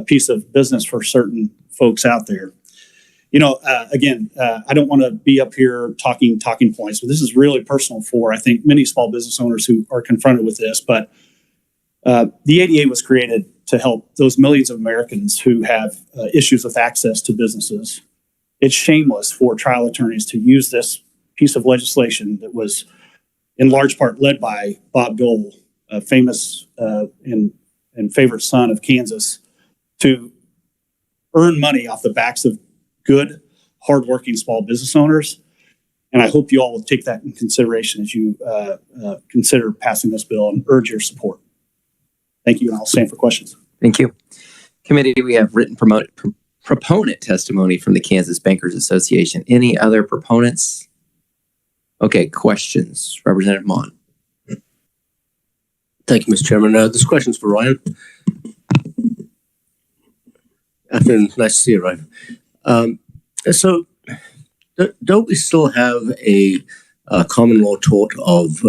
piece of business for certain folks out there. Again, I don't want to be up here talking points, but this is really personal for, I think, many small business owners who are confronted with this. But the ADA was created to help those millions of Americans who have issues with access to businesses. It's shameless for trial attorneys to use this piece of legislation that was in large part led by Bob Dole, a famous and favorite son of Kansas, to earn money off the backs of good, hardworking small business owners. And I hope you all will take that in consideration as you consider passing this bill, and urge your support. Thank you, and I'll stand for questions. Thank you. Committee, we have written proponent testimony from the Kansas Bankers Association. Any other proponents? Okay, questions. Representative Mon. Thank you, Mr. Chairman. This question's for Ryan. Afternoon. Nice to see you, Ryan. So, don't we still have a common law tort of,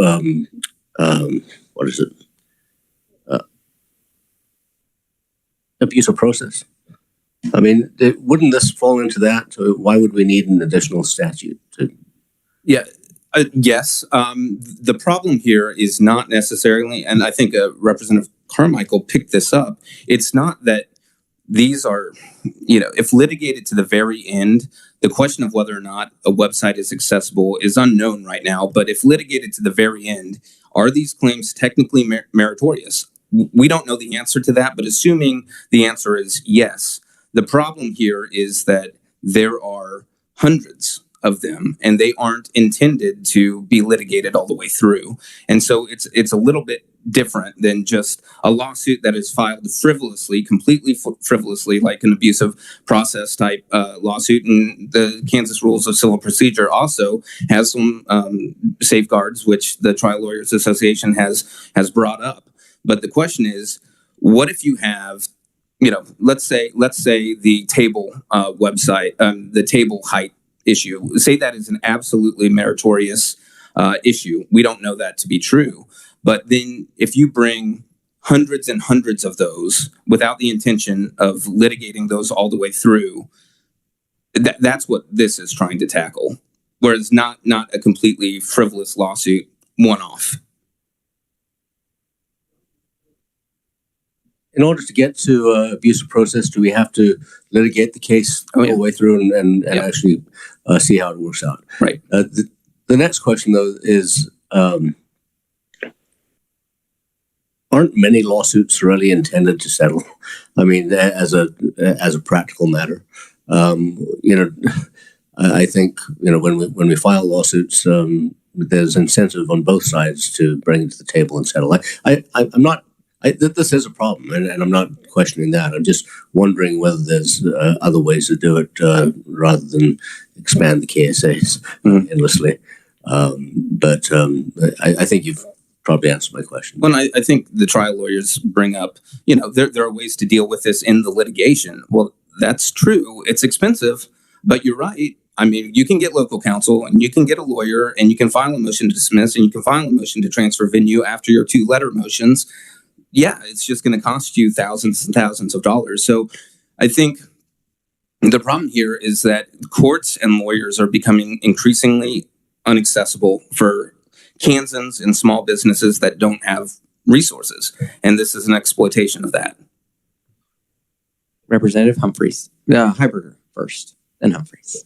abuse of process? I mean, wouldn't this fall into that? So why would we need an additional statute? Yes. The problem here is not necessarily, and I think Representative Carmichael picked this up, it's not that these are, if litigated to the very end, the question of whether or not a website is accessible is unknown right now. But if litigated to the very end, are these claims technically meritorious? We don't know the answer to that, but assuming the answer is yes, the problem here is that there are hundreds of them, and they aren't intended to be litigated all the way through. And so it's a little bit different than just a lawsuit that is filed frivolously, completely frivolously, like an abusive process type lawsuit. And the Kansas Rules of Civil Procedure also has some safeguards, which the Trial Lawyers Association has brought up. But the question is, what if you have, let's say the table website, the table height issue, say that is an absolutely meritorious issue. We don't know that to be true. But then if you bring hundreds and hundreds of those without the intention of litigating those all the way through, that's what this is trying to tackle. whereas not a completely frivolous lawsuit one-off. In order to get to abusive process, do we have to litigate the case all the way through and actually see how it works out? Right. The next question, though, is aren't many lawsuits really intended to settle? I mean, as a practical matter, I think when we file lawsuits, there's incentive on both sides to bring it to the table and settle. I'm not. This is a problem, and I'm not questioning that. I'm just wondering whether there's other ways to do it rather than expand the KSAs endlessly. But I think you've probably answered my question. Well, I think the trial lawyers bring up, there are ways to deal with this in the litigation. Well, that's true. It's expensive, but you're right. I mean, you can get local counsel and you can get a lawyer and you can file a motion to dismiss and you can file a motion to transfer venue after your 2-letter motions. Yeah, it's just going to cost you thousands and thousands of dollars. So I think the problem here is that courts and lawyers are becoming increasingly inaccessible for Kansans and small businesses that don't have resources. And this is an exploitation of that. Representative Humphreys. Heiberger first, then Humphreys.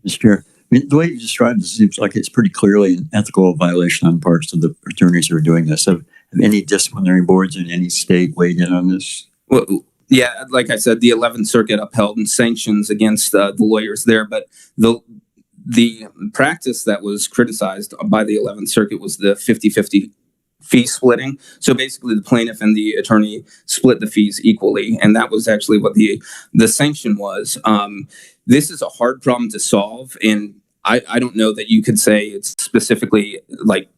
Mr. Chair, I mean, the way you described it seems like it's pretty clearly an ethical violation on parts of the attorneys who are doing this. Have any disciplinary boards in any state weighed in on this? Well, yeah, like I said, the 11th Circuit upheld sanctions against the lawyers there, but the practice that was criticized by the 11th Circuit was the 50-50 fee splitting. So basically the plaintiff and the attorney split the fees equally. And that was actually what the sanction was. This is a hard problem to solve. And I don't know that you could say it's specifically like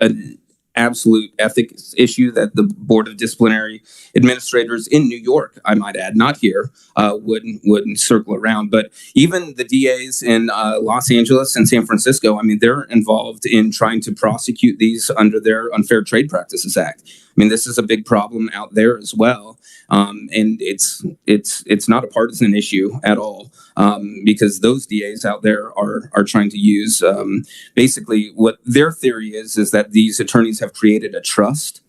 an absolute ethics issue that the Board of Disciplinary Administrators in New York, I might add, not here, wouldn't circle around. But even the DAs in Los Angeles and San Francisco, I mean, they're involved in trying to prosecute these under their Unfair Trade Practices Act. I mean, this is a big problem out there as well. And it's not a partisan issue at all, because those DAs out there are trying to use basically what their theory is that these attorneys have created a trust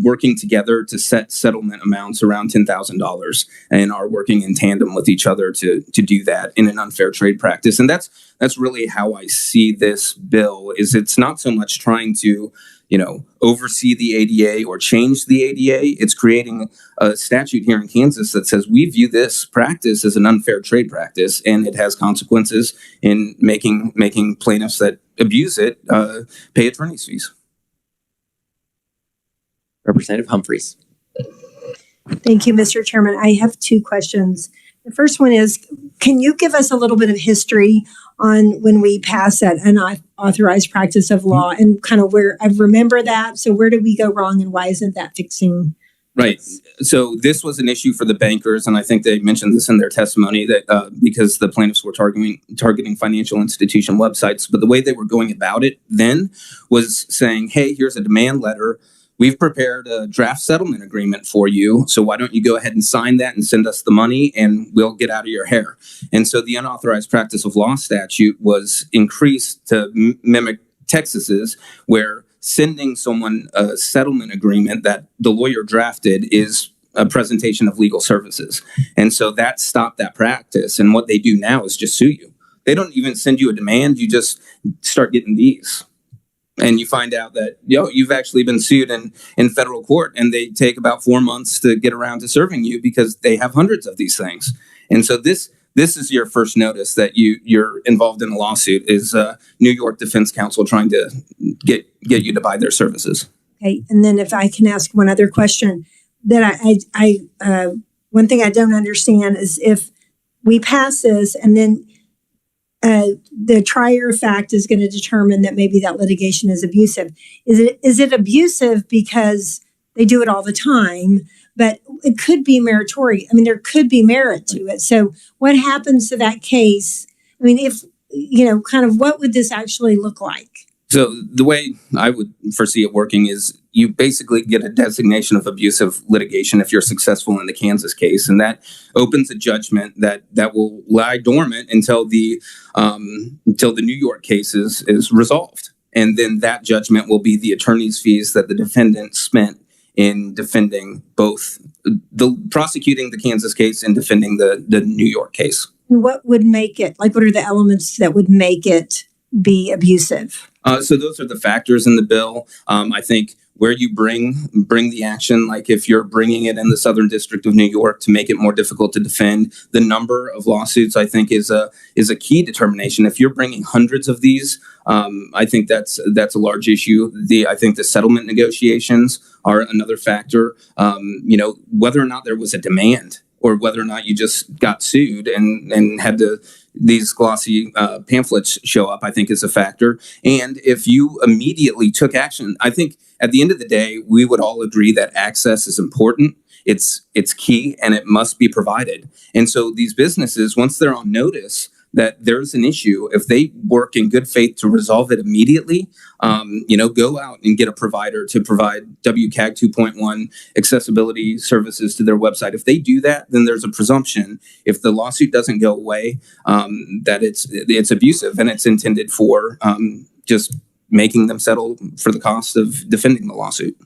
working together to set settlement amounts around $10,000 and are working in tandem with each other to do that in an unfair trade practice. And that's really how I see this bill. Is it's not so much trying to oversee the ADA or change the ADA. It's creating a statute here in Kansas that says we view this practice as an unfair trade practice, and it has consequences in making plaintiffs that abuse it pay attorney's fees. Representative Humphreys. Thank you, Mr. Chairman. I have 2 questions. The first one is, can you give us a little bit of history on when we passed that unauthorized practice of law and kind of where I remember that? So where did we go wrong and why isn't that fixing? Right. So this was an issue for the bankers, and I think they mentioned this in their testimony that because the plaintiffs were targeting financial institution websites, but the way they were going about it then was saying, hey, here's a demand letter. We've prepared a draft settlement agreement for you, so why don't you go ahead and sign that and send us the money and we'll get out of your hair. And so the unauthorized practice of law statute was increased to mimic Texas's, where sending someone a settlement agreement that the lawyer drafted is a presentation of legal services. And so that stopped that practice. And what they do now is just sue you. They don't even send you a demand. You just start getting these. And you find out that you've actually been sued in federal court, and they take about 4 months to get around to serving you because they have hundreds of these things. And so this is your first notice that you're involved in a lawsuit is New York Defense Counsel trying to get you to buy their services. Okay, and then if I can ask one other question, that I one thing I don't understand is if we pass this and then the trier of fact is going to determine that maybe that litigation is abusive. Is it abusive because they do it all the time, but it could be meritorious? I mean, there could be merit to it. So what happens to that case? I mean, if, kind of what would this actually look like? So the way I would foresee it working is you basically get a designation of abusive litigation if you're successful in the Kansas case, and that opens a judgment that will lie dormant until the New York case is resolved, and then that judgment will be the attorney's fees that the defendant spent in defending both prosecuting the Kansas case and defending the New York case. What would make it, like, what are the elements that would make it be abusive? So those are the factors in the bill. I think where you bring the action, like if you're bringing it in the Southern District of New York to make it more difficult to defend, the number of lawsuits, I think, is a key determination. If you're bringing hundreds of these, I think that's a large issue. I think the settlement negotiations are another factor. Whether or not there was a demand, or whether or not you just got sued and had these glossy pamphlets show up, I think is a factor. And if you immediately took action, I think at the end of the day, we would all agree that access is important. It's key, and it must be provided. And so these businesses, once they're on notice that there's an issue, if they work in good faith to resolve it immediately, go out and get a provider to provide WCAG 2.1 accessibility services to their website. If they do that, then there's a presumption, if the lawsuit doesn't go away, that it's abusive, and it's intended for just making them settle for the cost of defending the lawsuit.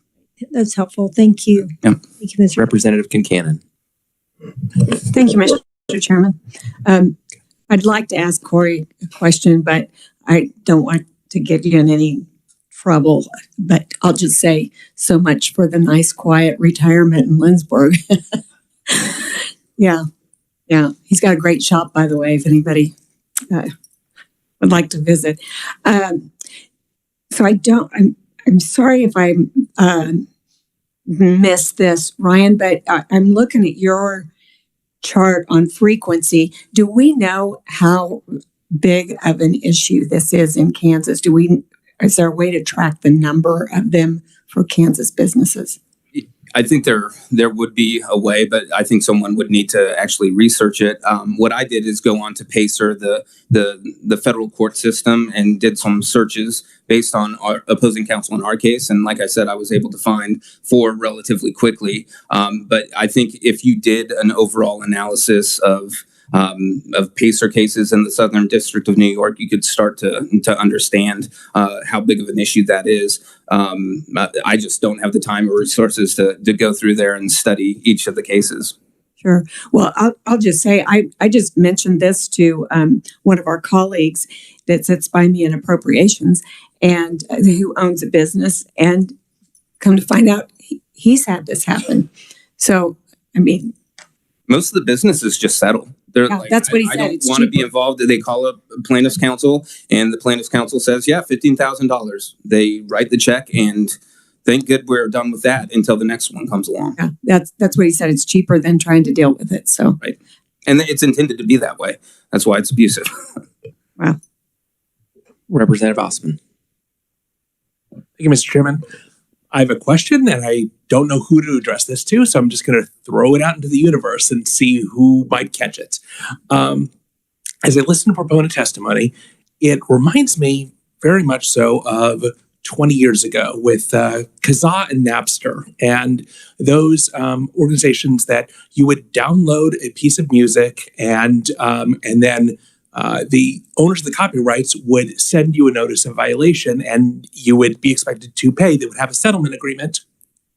That's helpful. Thank you. Yeah. Thank you, Mr. Representative Kincannon. Thank you, Mr. Chairman. I'd like to ask Corey a question, but I don't want to get you in any trouble. But I'll just say so much for the nice, quiet retirement in Lindsborg. Yeah. He's got a great shop, by the way, if anybody would like to visit. So I'm sorry if I missed this, Ryan, but I'm looking at your chart on frequency. Do we know how big of an issue this is in Kansas? Is there a way to track the number of them for Kansas businesses? I think there would be a way, but I think someone would need to actually research it. What I did is go on to Pacer, the federal court system, and did some searches based on our opposing counsel in our case. And like I said, I was able to find 4 relatively quickly. But I think if you did an overall analysis of Pacer cases in the Southern District of New York, you could start to understand how big of an issue that is. I just don't have the time or resources to go through there and study each of the cases. Sure. Well, I'll just say I just mentioned this to one of our colleagues that sits by me in appropriations and who owns a business, and come to find out he's had this happen. So, I mean, most of the businesses just settle. They're yeah, like, that's what he said. I don't It's want to be cheaper. involved. They call up plaintiff's counsel, and the plaintiff's counsel says, yeah, $15,000. They write the check, and thank good we're done with that until the next one comes along. Yeah, that's what he said. It's cheaper than trying to deal with it. So right. And it's intended to be that way. That's why it's abusive. Wow. Representative Osman. Thank you, Mr. Chairman. I have a question, and I don't know who to address this to, so I'm just going to throw it out into the universe and see who might catch it. As I listen to proponent testimony, it reminds me very much so of 20 years ago with Kazaa and Napster, and those organizations that you would download a piece of music, and then the owners of the copyrights would send you a notice of violation, and you would be expected to pay. They would have a settlement agreement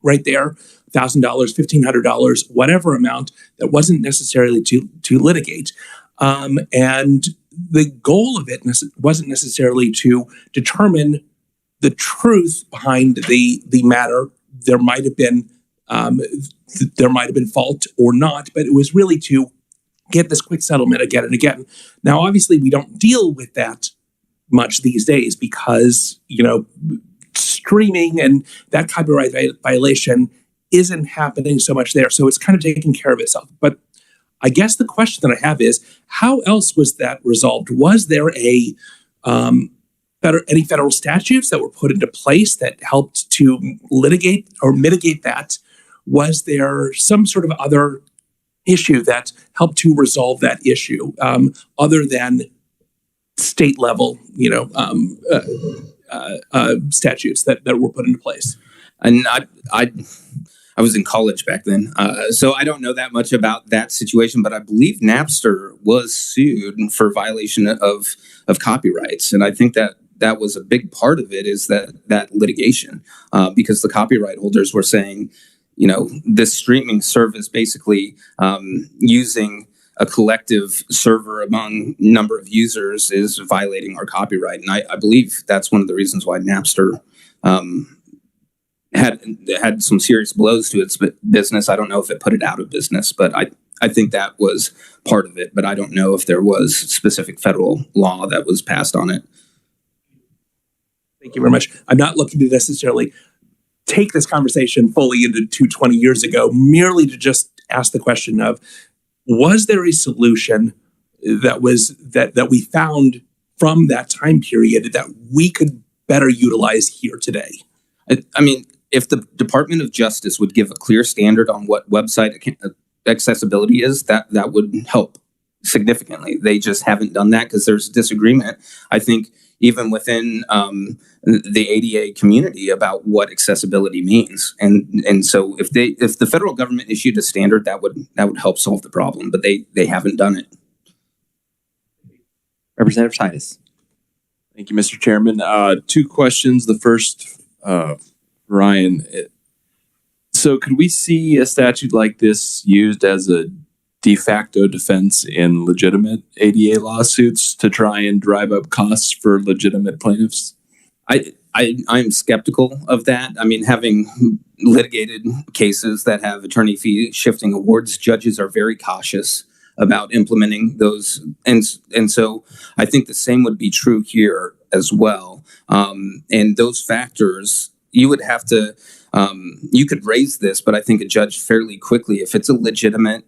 right there, $1,000, $1,500, whatever amount that wasn't necessarily to litigate. And the goal of it wasn't necessarily to determine the truth behind the matter. There might have been fault or not, but it was really to get this quick settlement again and again. Now, obviously, we don't deal with that much these days because, streaming and that copyright violation isn't happening so much there. So it's kind of taking care of itself. But I guess the question that I have is, how else was that resolved? Was there any federal statutes that were put into place that helped to litigate or mitigate that? Was there some sort of other issue that helped to resolve that issue other than state level, statutes that were put into place? And I was in college back then, so I don't know that much about that situation. But I believe Napster was sued for violation of copyrights, and I think that was a big part of it, is that litigation, because the copyright holders were saying, this streaming service basically using a collective server among number of users is violating our copyright. And I believe that's one of the reasons why Napster had some serious blows to its business. I don't know if it put it out of business, but I think that was part of it. But I don't know if there was specific federal law that was passed on it. Thank you very much. I'm not looking to necessarily take this conversation fully into 20 years ago, merely to just ask the question of, was there a solution that we found from that time period that we could better utilize here today? I mean, if the Department of Justice would give a clear standard on what website accessibility is, that would help significantly. They just haven't done that because there's disagreement, I think, even within the ADA community about what accessibility means. And so if the federal government issued a standard, that would help solve the problem, but they haven't done it. Representative Titus. Thank you, Mr. Chairman. Two questions. The first, Ryan. So could we see a statute like this used as a de facto defense in legitimate ADA lawsuits to try and drive up costs for legitimate plaintiffs? I'm skeptical of that. I mean, having litigated cases that have attorney fee shifting awards, judges are very cautious about implementing those. And so I think the same would be true here as well. And those factors, you would have to, you could raise this, but I think a judge fairly quickly, if it's a legitimate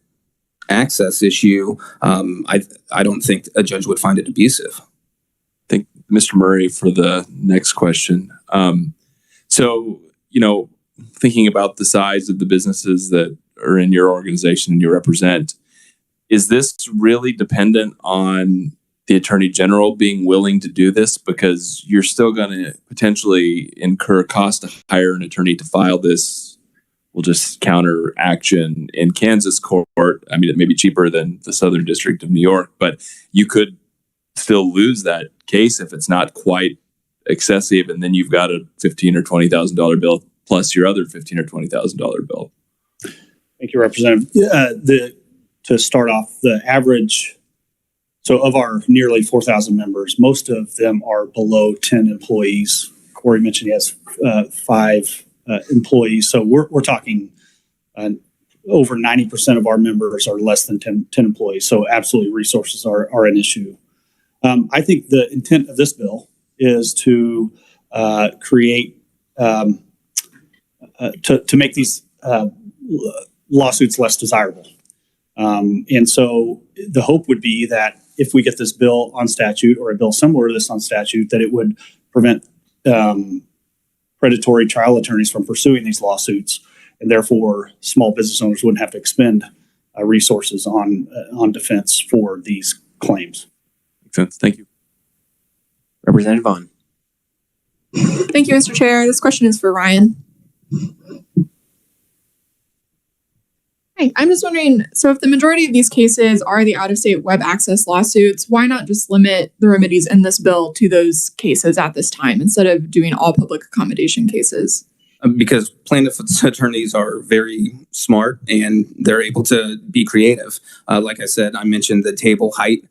access issue, I don't think a judge would find it abusive. Thank Mr. Murray for the next question. So, thinking about the size of the businesses that are in your organization and you represent, is this really dependent on the Attorney General being willing to do this? Because you're still going to potentially incur cost to hire an attorney to file this. We'll just counter action in Kansas court. I mean, it may be cheaper than the Southern District of New York, but you could still lose that case if it's not quite excessive, and then you've got a $15,000 or $20,000 bill plus your other $15,000 or $20,000 bill. Thank you, Representative. To start off, the average, so of our nearly 4,000 members, most of them are below 10 employees. Corey mentioned he has 5 employees. So we're talking over 90% of our members are less than 10 employees. So absolutely resources are an issue. I think the intent of this bill is to create, to make these lawsuits less desirable. And so the hope would be that if we get this bill on statute or a bill similar to this on statute, that it would prevent predatory trial attorneys from pursuing these lawsuits, and therefore small business owners wouldn't have to expend resources on defense for these claims. Makes sense. Thank you. Representative Vaughn. Thank you, Mr. Chair. This question is for Ryan. Hey, I'm just wondering, so if the majority of these cases are the out-of-state web access lawsuits, why not just limit the remedies in this bill to those cases at this time instead of doing all public accommodation cases? Because plaintiffs' attorneys are very smart and they're able to be creative. Like I said, I mentioned the table height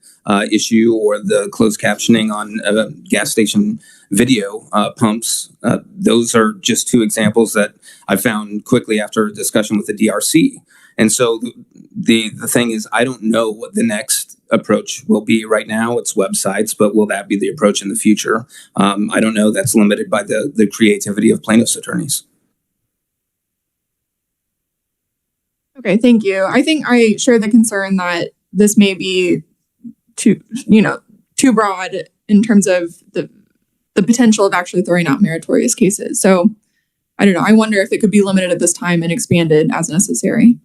issue or the closed captioning on gas station video pumps. Those are just 2 examples that I found quickly after a discussion with the DRC. And so the thing is, I don't know what the next approach will be. Right now, it's websites, but will that be the approach in the future? I don't know. That's limited by the creativity of plaintiffs' attorneys. Okay, thank you. I think I share the concern that this may be too broad in terms of the potential of actually throwing out meritorious cases. So I don't know. I wonder if it could be limited at this time and expanded as necessary.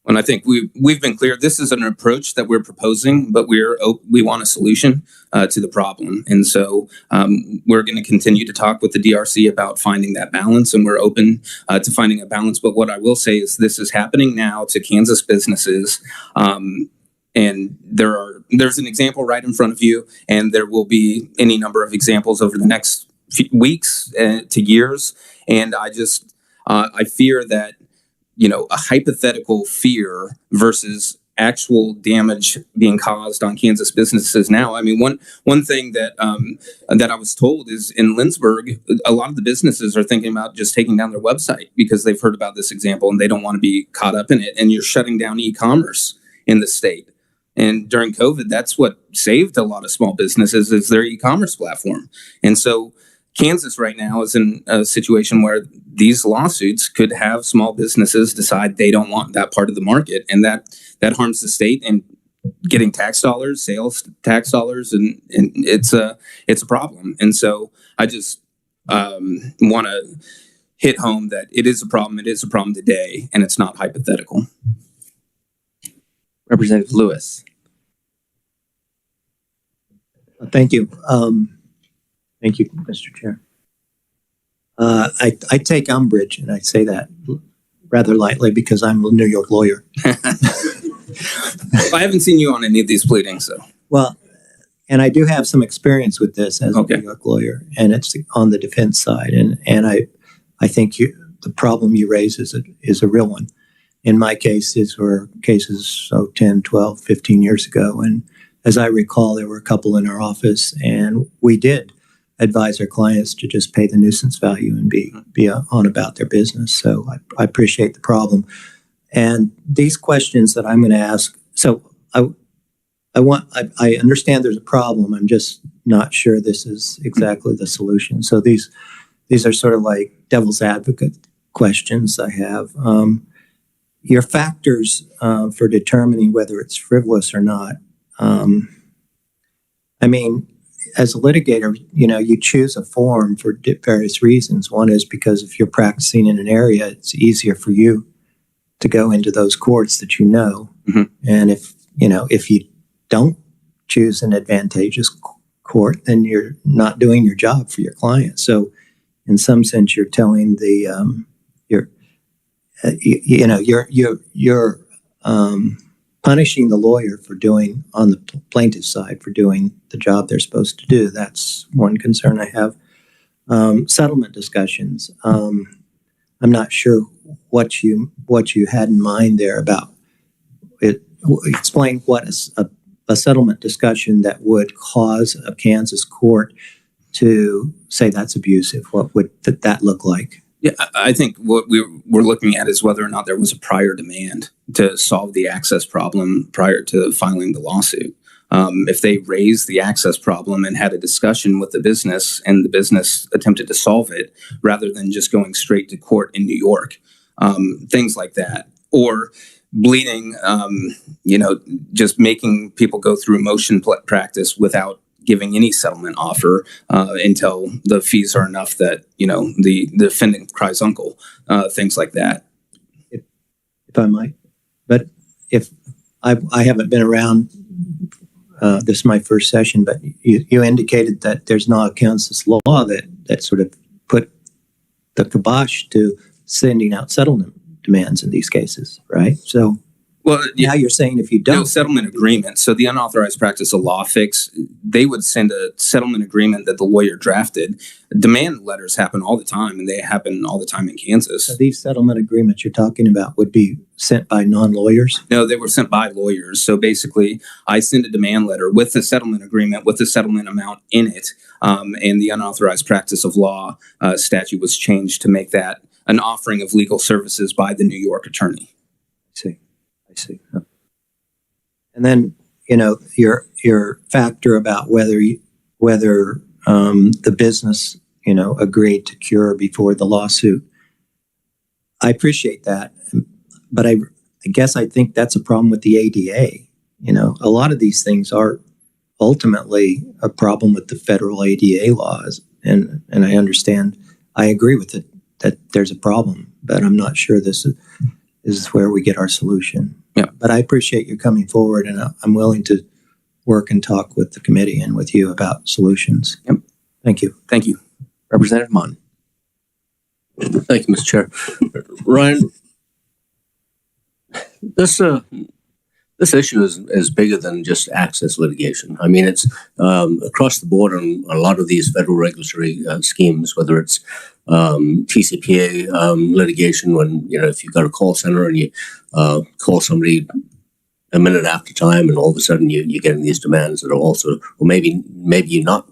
And I think we've been clear. This is an approach that we're proposing, but we want a solution to the problem, and so we're going to continue to talk with the DRC about finding that balance, and we're open to finding a balance. But what I will say is, this is happening now to Kansas businesses, and there's an example right in front of you, and there will be any number of examples over the next few weeks to years. And I fear that, a hypothetical fear versus actual damage being caused on Kansas businesses now. I mean, one thing that I was told is in Lynchburg, a lot of the businesses are thinking about just taking down their website because they've heard about this example and they don't want to be caught up in it. And you're shutting down e-commerce in the state. And during COVID, that's what saved a lot of small businesses is their e-commerce platform. And so Kansas right now is in a situation where these lawsuits could have small businesses decide they don't want that part of the market, and that harms the state and getting tax dollars, sales tax dollars, and it's a problem. And so I just want to hit home that it is a problem. It is a problem today, and it's not hypothetical. Representative Lewis. Thank you. Thank you, Mr. Chair. I take umbrage, and I say that rather lightly because I'm a New York lawyer. I haven't seen you on any of these pleadings, so. Well, and I do have some experience with this as a New York lawyer, and it's on the defense side. And I think the problem you raise is a real one. In my case, these were cases 10, 12, 15 years ago. And as I recall, there were a couple in our office, and we did advise our clients to just pay the nuisance value and be on about their business. So I appreciate the problem. And these questions that I'm going to ask, so I understand there's a problem. I'm just not sure this is exactly the solution. So these are sort of like devil's advocate questions I have. Your factors for determining whether it's frivolous or not. I mean, as a litigator, you choose a forum for various reasons. One is because if you're practicing in an area, it's easier for you to go into those courts that you know. Mm-hmm. And if you don't choose an advantageous court, then you're not doing your job for your client. So in some sense, you're telling you're punishing the lawyer for doing, on the plaintiff's side, for doing the job they're supposed to do. That's one concern I have. Settlement discussions. I'm not sure what you had in mind there about it. Explain what is a settlement discussion that would cause a Kansas court to say that's abusive. What would that look like? Yeah, I think what we're looking at is whether or not there was a prior demand to solve the access problem prior to filing the lawsuit. If they raised the access problem and had a discussion with the business and the business attempted to solve it rather than just going straight to court in New York, things like that. Or bleeding, just making people go through motion practice without giving any settlement offer until the fees are enough that, the defendant cries uncle, things like that. If I might, but if I haven't been around, this is my first session, but you indicated that there's not a Kansas law that sort of put the kibosh to sending out settlement demands in these cases, right? So now you're saying if you don't. No settlement agreement. So the unauthorized practice of law fix, they would send a settlement agreement that the lawyer drafted. Demand letters happen all the time, and they happen all the time in Kansas. So these settlement agreements you're talking about would be sent by non-lawyers? No, they were sent by lawyers. So basically, I send a demand letter with the settlement agreement, with the settlement amount in it, and the unauthorized practice of law statute was changed to make that an offering of legal services by the New York attorney. I see. And then, your factor about whether the business, agreed to cure before the lawsuit. I appreciate that, but I guess I think that's a problem with the ADA. A lot of these things are ultimately a problem with the federal ADA laws, and I understand. I agree with it that there's a problem, but I'm not sure this is where we get our solution. Yeah. But I appreciate you coming forward, and I'm willing to work and talk with the committee and with you about solutions. Yep. Thank you. Thank you. Representative Mon. Thank you, Mr. Chair. Ryan, this issue is bigger than just access litigation. I mean, it's across the board on a lot of these federal regulatory schemes, whether it's TCPA litigation, when, if you've got a call center and you call somebody a minute after time, and all of a sudden you're getting these demands that are also, or maybe you're not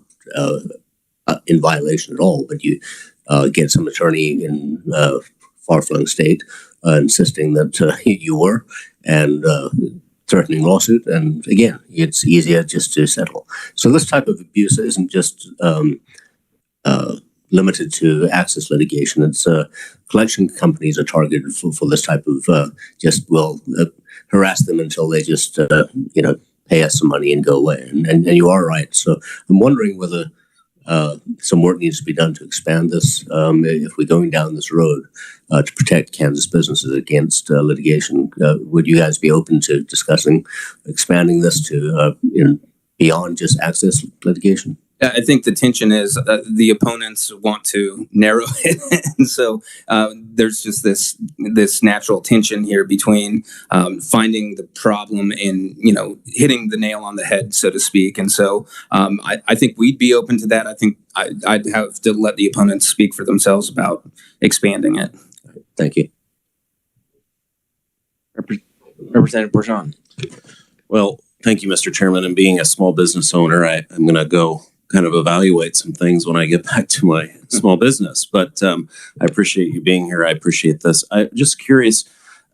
in violation at all, but you get some attorney in a far-flung state insisting that you were, and threatening lawsuit. And again, it's easier just to settle. So this type of abuse isn't just limited to access litigation. It's collection companies are targeted for this type of we'll harass them until they just pay us some money and go away. And you are right. So I'm wondering whether some work needs to be done to expand this if we're going down this road to protect Kansas businesses against litigation. Would you guys be open to discussing expanding this to beyond just access litigation? I think the tension is the opponents want to narrow it, and so there's just this natural tension here between finding the problem and hitting the nail on the head, so to speak. And so I think we'd be open to that. I think I'd have to let the opponents speak for themselves about expanding it. Thank you, Representative Bourgeon. Well, thank you, Mr. Chairman. And being a small business owner, I'm going to go kind of evaluate some things when I get back to my small business. But I appreciate you being here. I appreciate this. I'm just curious,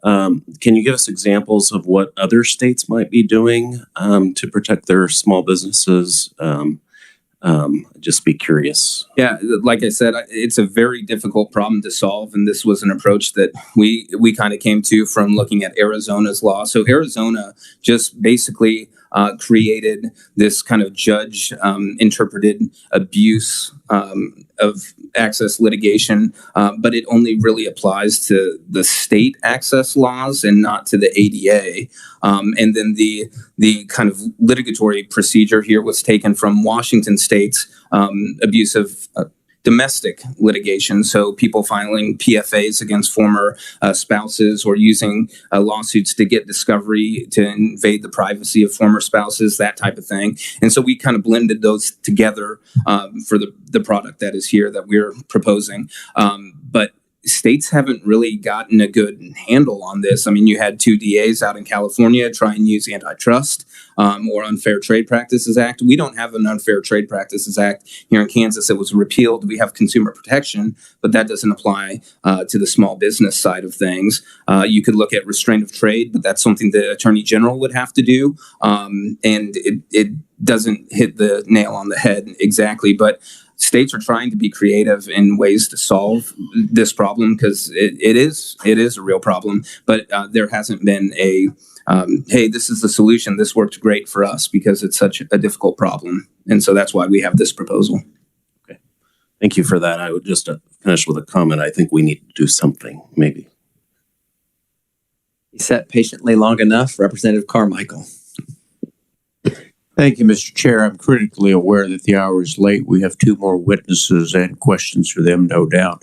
can you give us examples of what other states might be doing to protect their small businesses? Just be curious. Yeah, like I said, it's a very difficult problem to solve. And this was an approach that we kind of came to from looking at Arizona's law. So Arizona just basically created this kind of judge interpreted abuse of access litigation, but it only really applies to the state access laws and not to the ADA. And then the kind of litigatory procedure here was taken from Washington State's abusive domestic litigation. So people filing PFAs against former spouses or using lawsuits to get discovery to invade the privacy of former spouses, that type of thing. And so we kind of blended those together for the product that is here that we're proposing. But states haven't really gotten a good handle on this. I mean, you had 2 DAs out in California try and use antitrust or Unfair Trade Practices Act. We don't have an Unfair Trade Practices Act here in Kansas. It was repealed. We have consumer protection, but that doesn't apply to the small business side of things. You could look at restraint of trade, but that's something the Attorney General would have to do. And it doesn't hit the nail on the head exactly, but states are trying to be creative in ways to solve this problem because it is a real problem, but there hasn't been a hey, this is the solution. This worked great for us because it's such a difficult problem. And so that's why we have this proposal. Okay. Thank you for that. I would just finish with a comment. I think we need to do something, maybe. You sat patiently long enough. Representative Carmichael. Thank you, Mr. Chair. I'm critically aware that the hour is late. We have 2 more witnesses and questions for them, no doubt.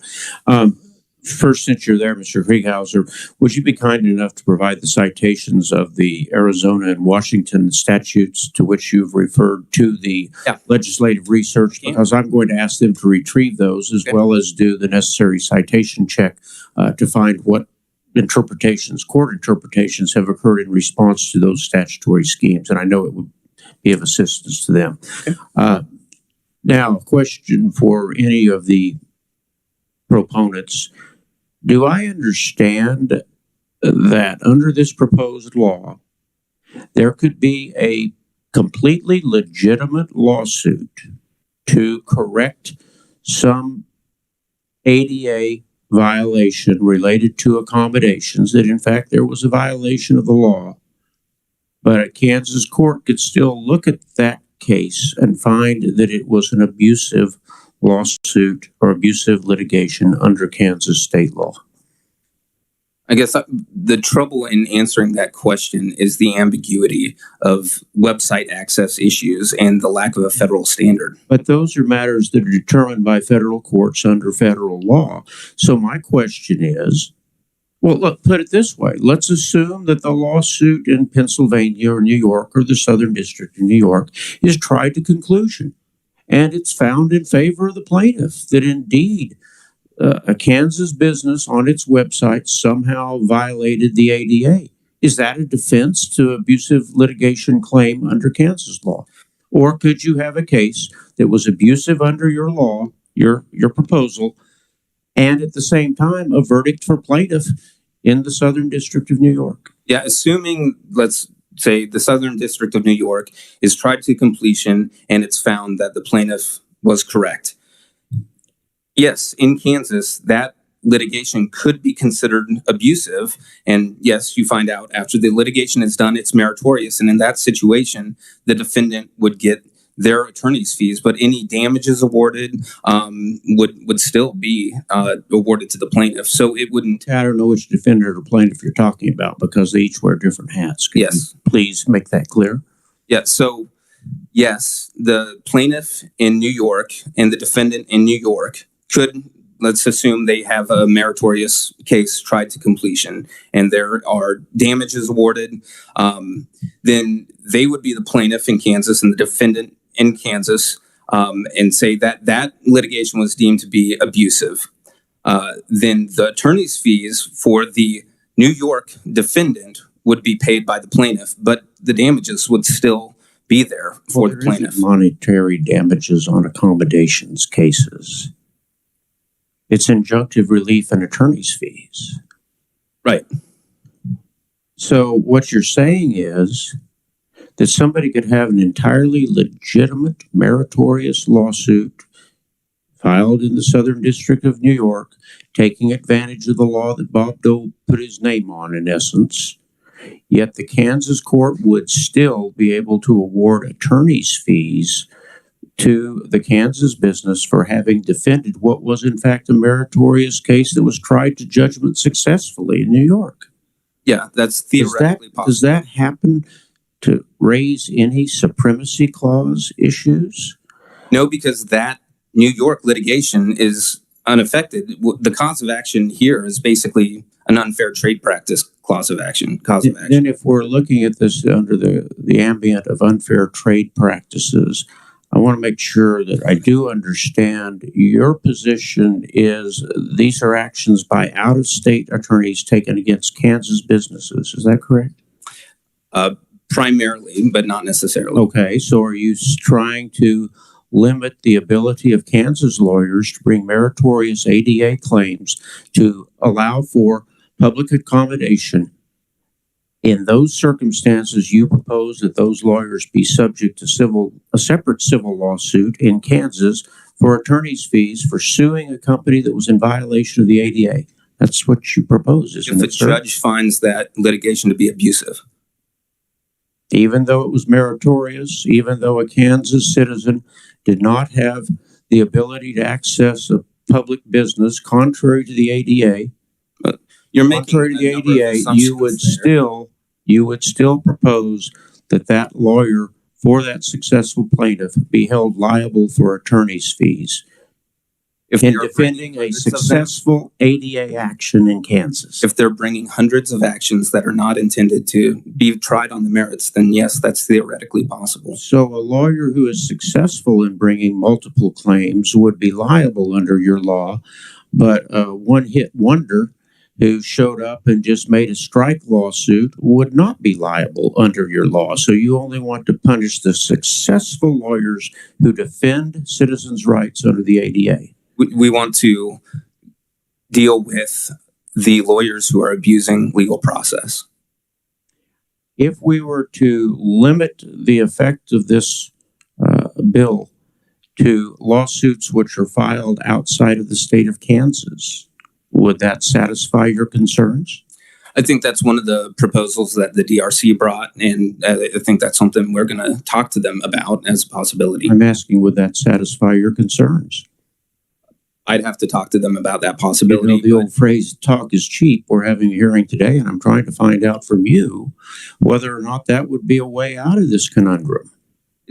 First, since you're there, Mr. Krieghauser, would you be kind enough to provide the citations of the Arizona and Washington statutes to which you've referred to the legislative research? Because I'm going to ask them to retrieve those as well as do the necessary citation check to find what court interpretations have occurred in response to those statutory schemes. And I know it would be of assistance to them. Now, a question for any of the proponents. Do I understand that under this proposed law, there could be a completely legitimate lawsuit to correct some ADA violation related to accommodations, that in fact there was a violation of the law, but a Kansas court could still look at that case and find that it was an abusive lawsuit or abusive litigation under Kansas state law? I guess the trouble in answering that question is the ambiguity of website access issues and the lack of a federal standard. But those are matters that are determined by federal courts under federal law. So my question is, well, look, put it this way. Let's assume that the lawsuit in Pennsylvania or New York or the Southern District of New York is tried to conclusion, and it's found in favor of the plaintiff that indeed a Kansas business on its website somehow violated the ADA. Is that a defense to abusive litigation claim under Kansas law? Or could you have a case that was abusive under your law, your proposal, and at the same time a verdict for plaintiff in the Southern District of New York? Yeah, assuming, let's say, the Southern District of New York is tried to completion and it's found that the plaintiff was correct. Yes, in Kansas, that litigation could be considered abusive. And yes, you find out after the litigation is done, it's meritorious. And in that situation, the defendant would get their attorney's fees, but any damages awarded would still be awarded to the plaintiff. So it wouldn't. I don't know which defendant or plaintiff you're talking about because they each wear different hats. Can Yes. you please make that clear? Yeah. So yes, the plaintiff in New York and the defendant in New York could, let's assume they have a meritorious case tried to completion and there are damages awarded, then they would be the plaintiff in Kansas and the defendant in Kansas, and say that that litigation was deemed to be abusive. Then the attorney's fees for the New York defendant would be paid by the plaintiff, but the damages would still be there for the plaintiff. Monetary damages on accommodations cases. It's injunctive relief and attorney's fees. Right. So what you're saying is that somebody could have an entirely legitimate, meritorious lawsuit filed in the Southern District of New York, taking advantage of the law that Bob Dole put his name on, in essence, yet the Kansas court would still be able to award attorney's fees to the Kansas business for having defended what was in fact a meritorious case that was tried to judgment successfully in New York. Yeah, that's theoretically possible. Does that happen to raise any supremacy clause issues? No, because that New York litigation is unaffected. The cause of action here is basically an unfair trade practice cause of action. Then if we're looking at this under the ambient of unfair trade practices, I want to make sure that I do understand your position is these are actions by out-of-state attorneys taken against Kansas businesses. Is that correct? Primarily, but not necessarily. Okay, so are you trying to limit the ability of Kansas lawyers to bring meritorious ADA claims to allow for public accommodation? In those circumstances, you propose that those lawyers be subject to a separate civil lawsuit in Kansas for attorney's fees for suing a company that was in violation of the ADA. That's what you propose, isn't it, If the judge finds that litigation to be abusive. Even though it was meritorious, even though a Kansas citizen did not have the ability to access a public business contrary to the ADA, contrary to the ADA, you would still propose that lawyer for that successful plaintiff be held liable for attorney's fees in defending a successful ADA action in Kansas. If they're bringing hundreds of actions that are not intended to be tried on the merits, then yes, that's theoretically possible. So a lawyer who is successful in bringing multiple claims would be liable under your law, but a one-hit wonder who showed up and just made a strike lawsuit would not be liable under your law. So you only want to punish the successful lawyers who defend citizens' rights under the ADA. We want to deal with the lawyers who are abusing legal process. If we were to limit the effect of this bill to lawsuits which are filed outside of the state of Kansas, would that satisfy your concerns? I think that's one of the proposals that the DRC brought, and I think that's something we're going to talk to them about as a possibility. I'm asking, would that satisfy your concerns? I'd have to talk to them about that possibility. You know, the old phrase, talk is cheap. We're having a hearing today, and I'm trying to find out from you whether or not that would be a way out of this conundrum.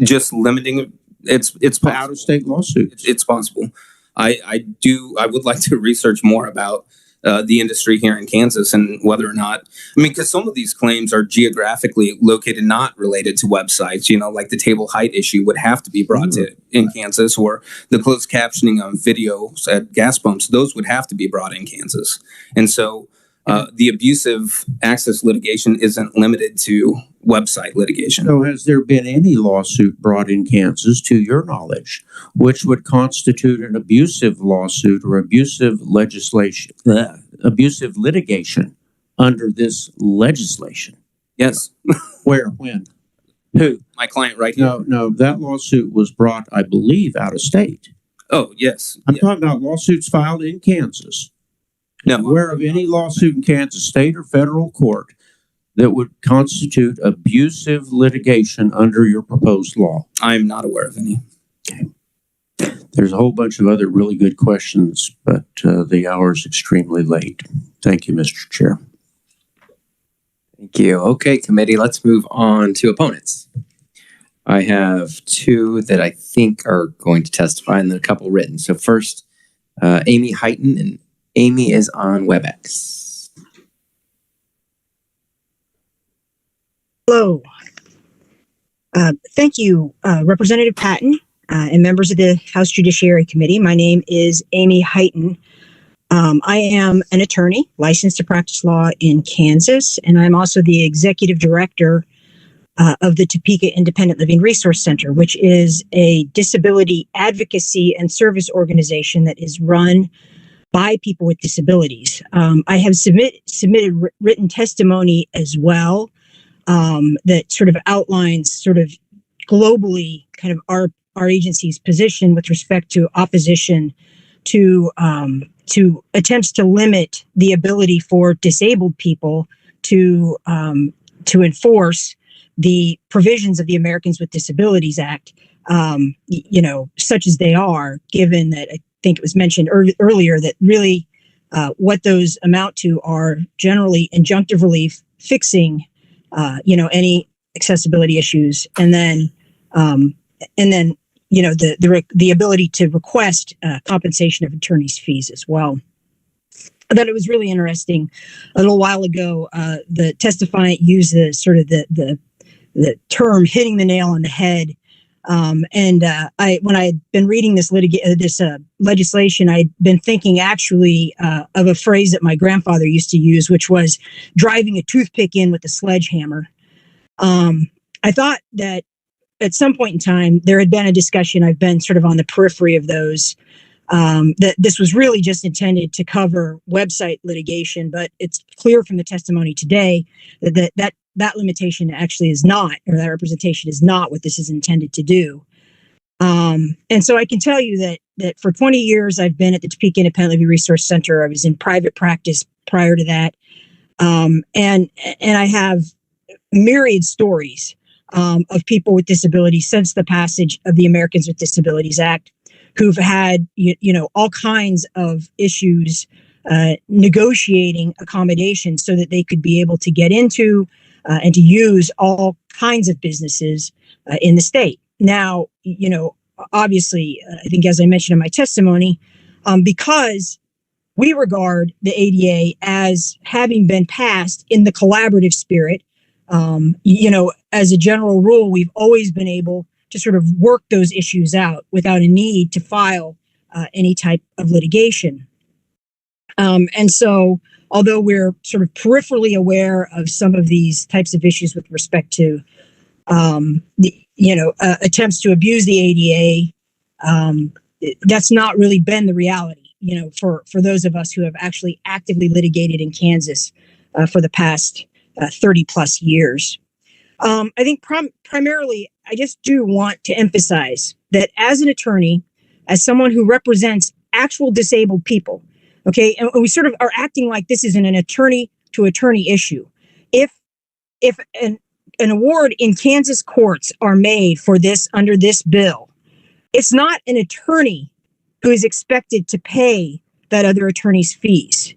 Just limiting it's out of state lawsuits. It's possible. I would like to research more about the industry here in Kansas and whether or not, because some of these claims are geographically located, not related to websites, like the table height issue would have to be brought to in Kansas, or the closed captioning on videos at gas pumps, those would have to be brought in Kansas. And so the abusive access litigation isn't limited to website litigation. So has there been any lawsuit brought in Kansas, to your knowledge, which would constitute an abusive lawsuit or abusive legislation, abusive litigation under this legislation? Yes. Where? When? Who? My client right here. No, that lawsuit was brought, I believe, out of state. Oh, yes. I'm talking about lawsuits filed in Kansas. No. Aware of any lawsuit in Kansas, state or federal court, that would constitute abusive litigation under your proposed law? I'm not aware of any. Okay. There's a whole bunch of other really good questions, but the hour is extremely late. Thank you, Mr. Chair. Thank you. Okay, committee, let's move on to opponents. I have two that I think are going to testify and then a couple written. So first, Amy Heighton, and Amy is on WebEx. Hello. Thank you, Representative Patton and members of the House Judiciary Committee. My name is Amy Heighton. I am an attorney licensed to practice law in Kansas, and I'm also the executive director of the Topeka Independent Living Resource Center, which is a disability advocacy and service organization that is run by people with disabilities. I have submitted written testimony as well that sort of outlines sort of globally kind of our agency's position with respect to opposition to attempts to limit the ability for disabled people to enforce the provisions of the Americans with Disabilities Act, such as they are, given that I think it was mentioned earlier that really what those amount to are generally injunctive relief, fixing, any accessibility issues, and then the ability to request compensation of attorney's fees as well. I thought it was really interesting. A little while ago, the testifiant used the sort of the term "hitting the nail on the head." When I had been reading this legislation, I'd been thinking actually of a phrase that my grandfather used to use, which was driving a toothpick in with a sledgehammer. I thought that at some point in time, there had been a discussion, I've been sort of on the periphery of those, that this was really just intended to cover website litigation, but it's clear from the testimony today that limitation actually is not, or that representation is not what this is intended to do. And so I can tell you that for 20 years, I've been at the Topeka Independent Living Resource Center. I was in private practice prior to that. And I have myriad stories of people with disabilities since the passage of the Americans with Disabilities Act who've had, all kinds of issues negotiating accommodations so that they could be able to get into and to use all kinds of businesses in the state. Now, obviously, I think as I mentioned in my testimony, because we regard the ADA as having been passed in the collaborative spirit, as a general rule, we've always been able to sort of work those issues out without a need to file any type of litigation. And so, although we're sort of peripherally aware of some of these types of issues with respect to, attempts to abuse the ADA, that's not really been the reality, for those of us who have actually actively litigated in Kansas for the past 30 plus years. I think primarily, I just do want to emphasize that as an attorney, as someone who represents actual disabled people, okay, and we sort of are acting like this isn't an attorney to attorney issue. If an award in Kansas courts are made for this under this bill, it's not an attorney who is expected to pay that other attorney's fees.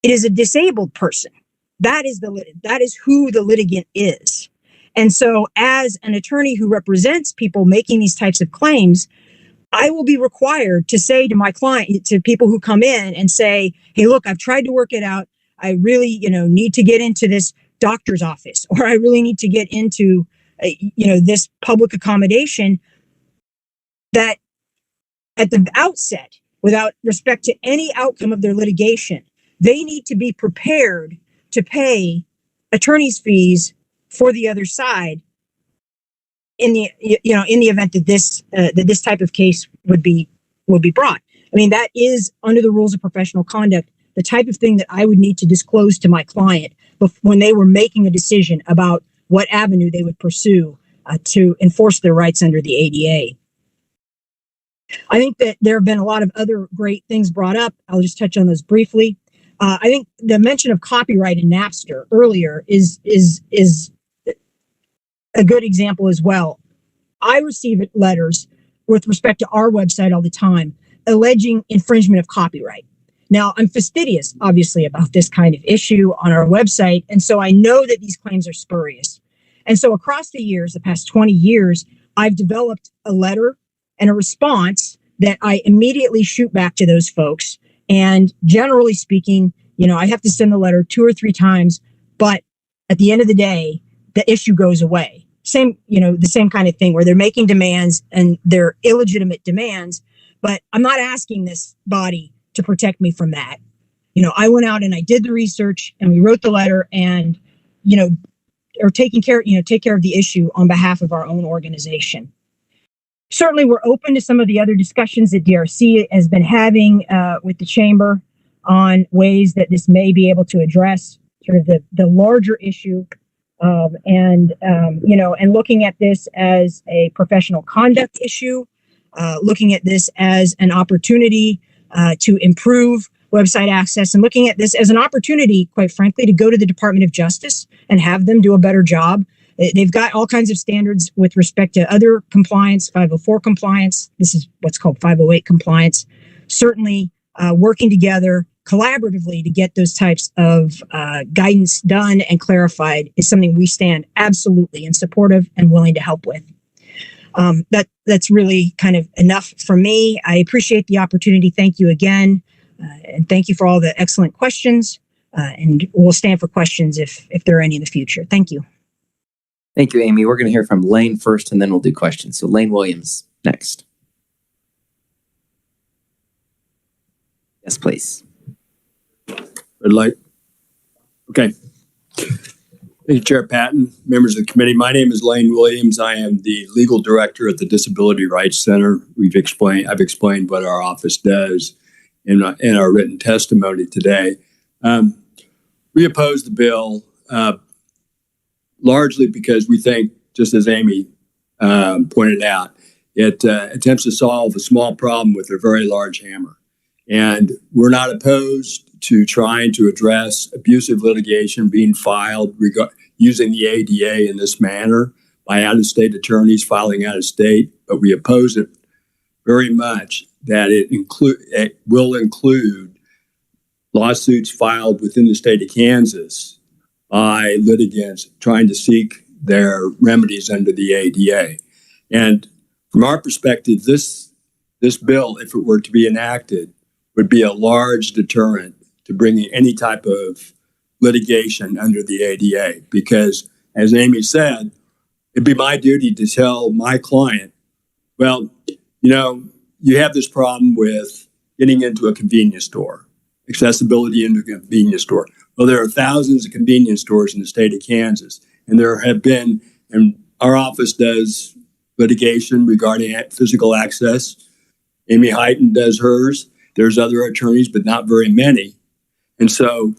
It is a disabled person. That is who the litigant is. And so as an attorney who represents people making these types of claims, I will be required to say to my client, to people who come in and say, hey, look, I've tried to work it out. I really, need to get into this doctor's office, or I really need to get into, this public accommodation, that at the outset, without respect to any outcome of their litigation, they need to be prepared to pay attorney's fees for the other side in the event that this type of case would be brought. I mean, that is under the rules of professional conduct, the type of thing that I would need to disclose to my client when they were making a decision about what avenue they would pursue to enforce their rights under the ADA. I think that there have been a lot of other great things brought up. I'll just touch on those briefly. I think the mention of copyright in Napster earlier is a good example as well. I receive letters with respect to our website all the time alleging infringement of copyright. Now, I'm fastidious, obviously, about this kind of issue on our website, and so I know that these claims are spurious. And so across the years, the past 20 years, I've developed a letter and a response that I immediately shoot back to those folks. And generally speaking, I have to send the letter 2 or 3 times, but at the end of the day, the issue goes away. The same kind of thing where they're making demands and they're illegitimate demands, but I'm not asking this body to protect me from that. I went out and I did the research and we wrote the letter and, take care of the issue on behalf of our own organization. Certainly, we're open to some of the other discussions that DRC has been having with the chamber on ways that this may be able to address sort of the larger issue and looking at this as a professional conduct issue, looking at this as an opportunity to improve website access, and looking at this as an opportunity, quite frankly, to go to the Department of Justice and have them do a better job. They've got all kinds of standards with respect to other compliance, 504 compliance. This is what's called 508 compliance. Certainly working together collaboratively to get those types of guidance done and clarified is something we stand absolutely in support of and willing to help with. That's really kind of enough for me. I appreciate the opportunity. Thank you again. And thank you for all the excellent questions. And we'll stand for questions if there are any in the future. Thank you. Thank you, Amy. We're going to hear from Lane first, and then we'll do questions. So Lane Williams next. Yes, please. Red light. Okay. Thank you, Chair Patton, members of the committee. My name is Lane Williams. I am the legal director at the Disability Rights Center. I've explained what our office does in our written testimony today. We oppose the bill largely because we think, just as Amy pointed out, it attempts to solve a small problem with a very large hammer. And we're not opposed to trying to address abusive litigation being filed using the ADA in this manner by out-of-state attorneys filing out of state, but we oppose it very much that it will include lawsuits filed within the state of Kansas by litigants trying to seek their remedies under the ADA. And from our perspective, this bill, if it were to be enacted, would be a large deterrent to bringing any type of litigation under the ADA. Because, as Amy said, it'd be my duty to tell my client, well, you have this problem with getting into a convenience store, accessibility into a convenience store. Well, there are thousands of convenience stores in the state of Kansas, and there have been, and our office does litigation regarding physical access. Amy Heighton does hers. There's other attorneys, but not very many. And so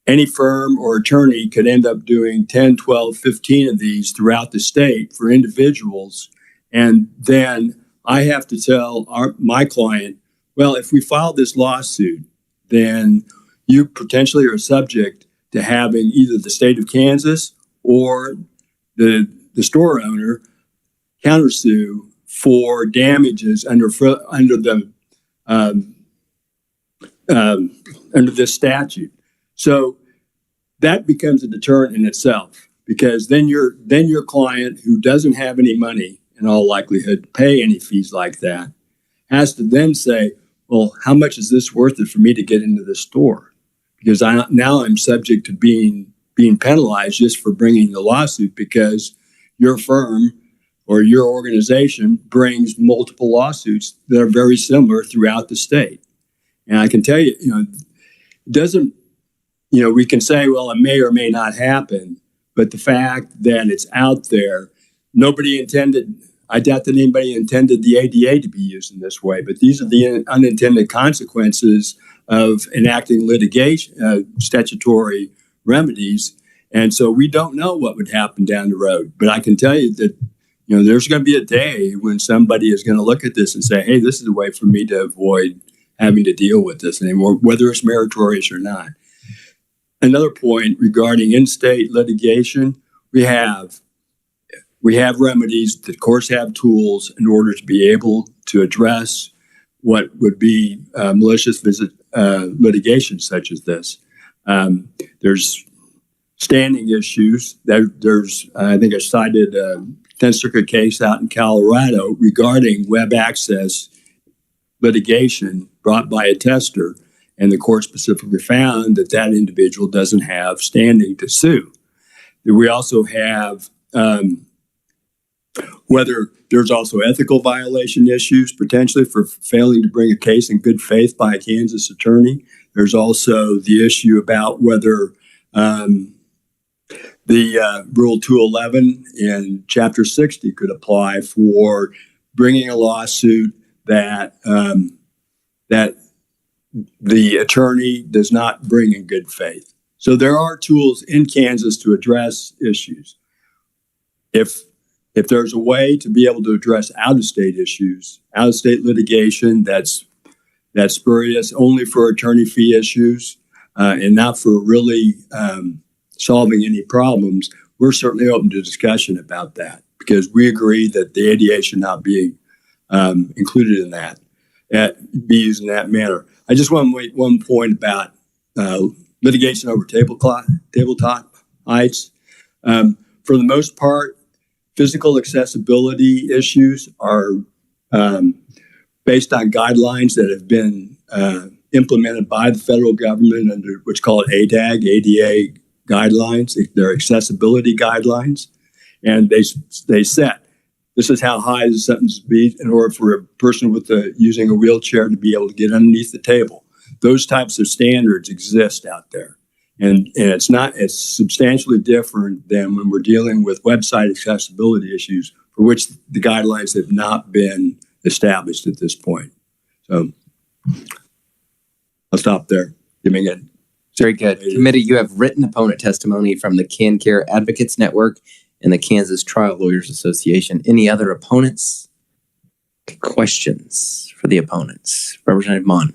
any firm or attorney could end up doing 10, 12, 15 of these throughout the state for individuals. And then I have to tell my client, well, if we file this lawsuit, then you potentially are subject to having either the state of Kansas or the store owner countersue for damages under this statute. So that becomes a deterrent in itself, because then your client, who doesn't have any money in all likelihood to pay any fees like that, has to then say, well, how much is this worth it for me to get into the store? Because now I'm subject to being penalized just for bringing the lawsuit, because your firm or your organization brings multiple lawsuits that are very similar throughout the state. And I can tell you, it doesn't, we can say, well, it may or may not happen, but the fact that it's out there, I doubt that anybody intended the ADA to be used in this way, but these are the unintended consequences of enacting litigation, statutory remedies. And so we don't know what would happen down the road, but I can tell you that, there's going to be a day when somebody is going to look at this and say, hey, this is a way for me to avoid having to deal with this anymore, whether it's meritorious or not. Another point regarding in-state litigation, we have remedies. The courts have tools in order to be able to address what would be malicious litigation such as this. There's standing issues. There's, I think I cited a 10th Circuit case out in Colorado regarding web access litigation brought by a tester, and the court specifically found that that individual doesn't have standing to sue. We also have whether there's also ethical violation issues potentially for failing to bring a case in good faith by a Kansas attorney. There's also the issue about whether the Rule 211 in Chapter 60 could apply for bringing a lawsuit that that the attorney does not bring in good faith. So there are tools in Kansas to address issues. If there's a way to be able to address out-of-state issues, out-of-state litigation that's spurious only for attorney fee issues and not for really solving any problems, we're certainly open to discussion about that, because we agree that the ADA should not be included in that, be used in that manner. I just want to make one point about litigation over tabletop heights. For the most part, physical accessibility issues are based on guidelines that have been implemented by the federal government under what's called ADAG, ADA guidelines. They're accessibility guidelines, and they set this is how high the sentence would be in order for a person using a wheelchair to be able to get underneath the table. Those types of standards exist out there. And it's substantially different than when we're dealing with website accessibility issues for which the guidelines have not been established at this point. So I'll stop there. Giving it. Very good. Committee, you have written opponent testimony from the CanCare Advocates Network and the Kansas Trial Lawyers Association. Any other opponents? Questions for the opponents? Representative Mon.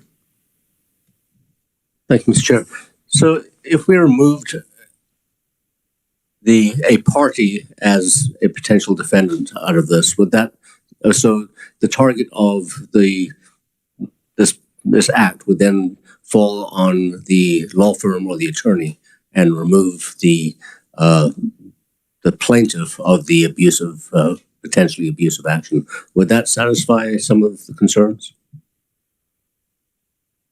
Thank you, Mr. Chair. So if we removed a party as a potential defendant out of this, would that, so the target of this act would then fall on the law firm or the attorney and remove the plaintiff of the potentially abusive action? Would that satisfy some of the concerns?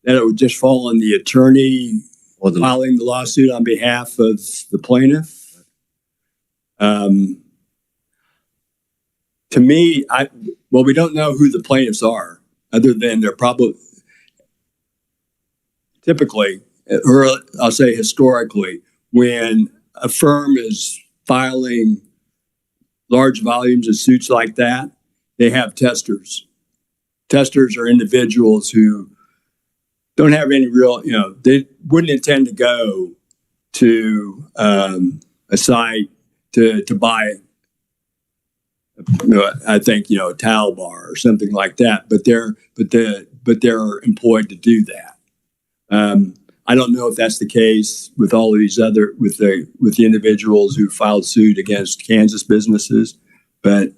That it would just fall on the attorney or filing the lawsuit on behalf of the plaintiff? To me, we don't know who the plaintiffs are, other than they're probably typically, or I'll say historically, when a firm is filing large volumes of suits like that, they have testers. Testers are individuals who don't have any real, they wouldn't intend to go to a site to buy, I think, a towel bar or something like that. But they're employed to do that. I don't know if that's the case with all of these other with the individuals who filed suit against Kansas businesses, but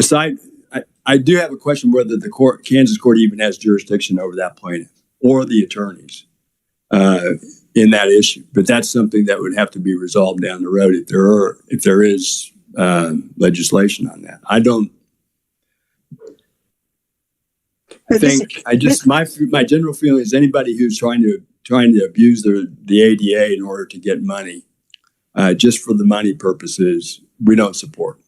aside, I do have a question whether the Kansas court even has jurisdiction over that plaintiff or the attorneys in that issue. But that's something that would have to be resolved down the road if there is legislation on that. My general feeling is anybody who's trying to abuse the ADA in order to get money, just for the money purposes, we don't support.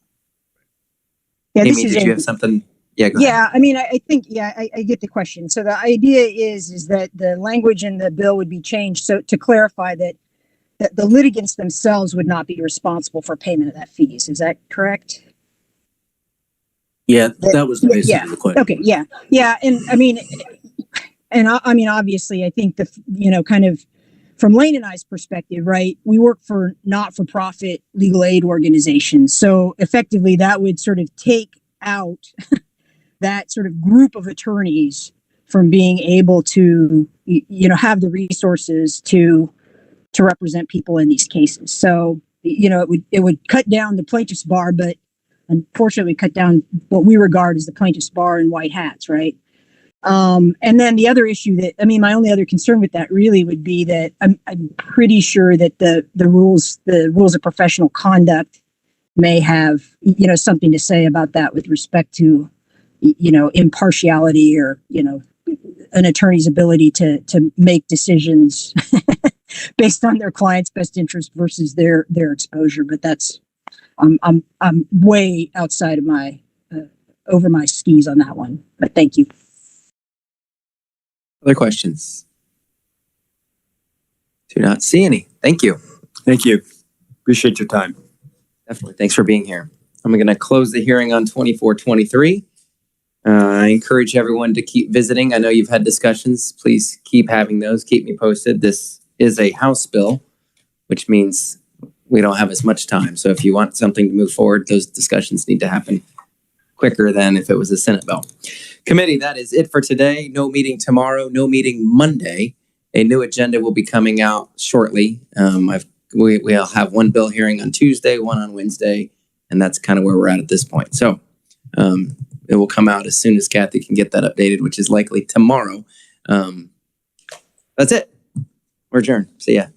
Yeah, Amy, did you have something? Yeah, go ahead. Yeah, I mean, I think, I get the question. So the idea is that the language in the bill would be changed so to clarify that the litigants themselves would not be responsible for payment of that fees. Is that correct? Yeah, that was the basis of the question. Okay, yeah, and I mean, obviously, I think kind of from Lane and I's perspective, right? We work for not-for-profit legal aid organizations, so effectively, that would sort of take out that sort of group of attorneys from being able to, have the resources to represent people in these cases. So, it would cut down the plaintiff's bar, but unfortunately cut down what we regard as the plaintiff's bar in white hats, right? And then the other issue my only other concern with that really would be that I'm pretty sure that the rules of professional conduct may have, something to say about that with respect to, impartiality or, an attorney's ability to make decisions based on their client's best interest versus their exposure. But that's, I'm way outside of my, over my skis on that one, but thank you. Other questions? Do not see any. Thank you. Thank you. Appreciate your time. Definitely. Thanks for being here. I'm going to close the hearing on 2423. I encourage everyone to keep visiting. I know you've had discussions. Please keep having those. Keep me posted. This is a House bill, which means we don't have as much time. So if you want something to move forward, those discussions need to happen quicker than if it was a Senate bill. Committee, that is it for today. No meeting tomorrow. No meeting Monday. A new agenda will be coming out shortly. We'll have one bill hearing on Tuesday, one on Wednesday, and that's kind of where we're at this point. So it will come out as soon as Kathy can get that updated, which is likely tomorrow. That's it. We're adjourned. See ya.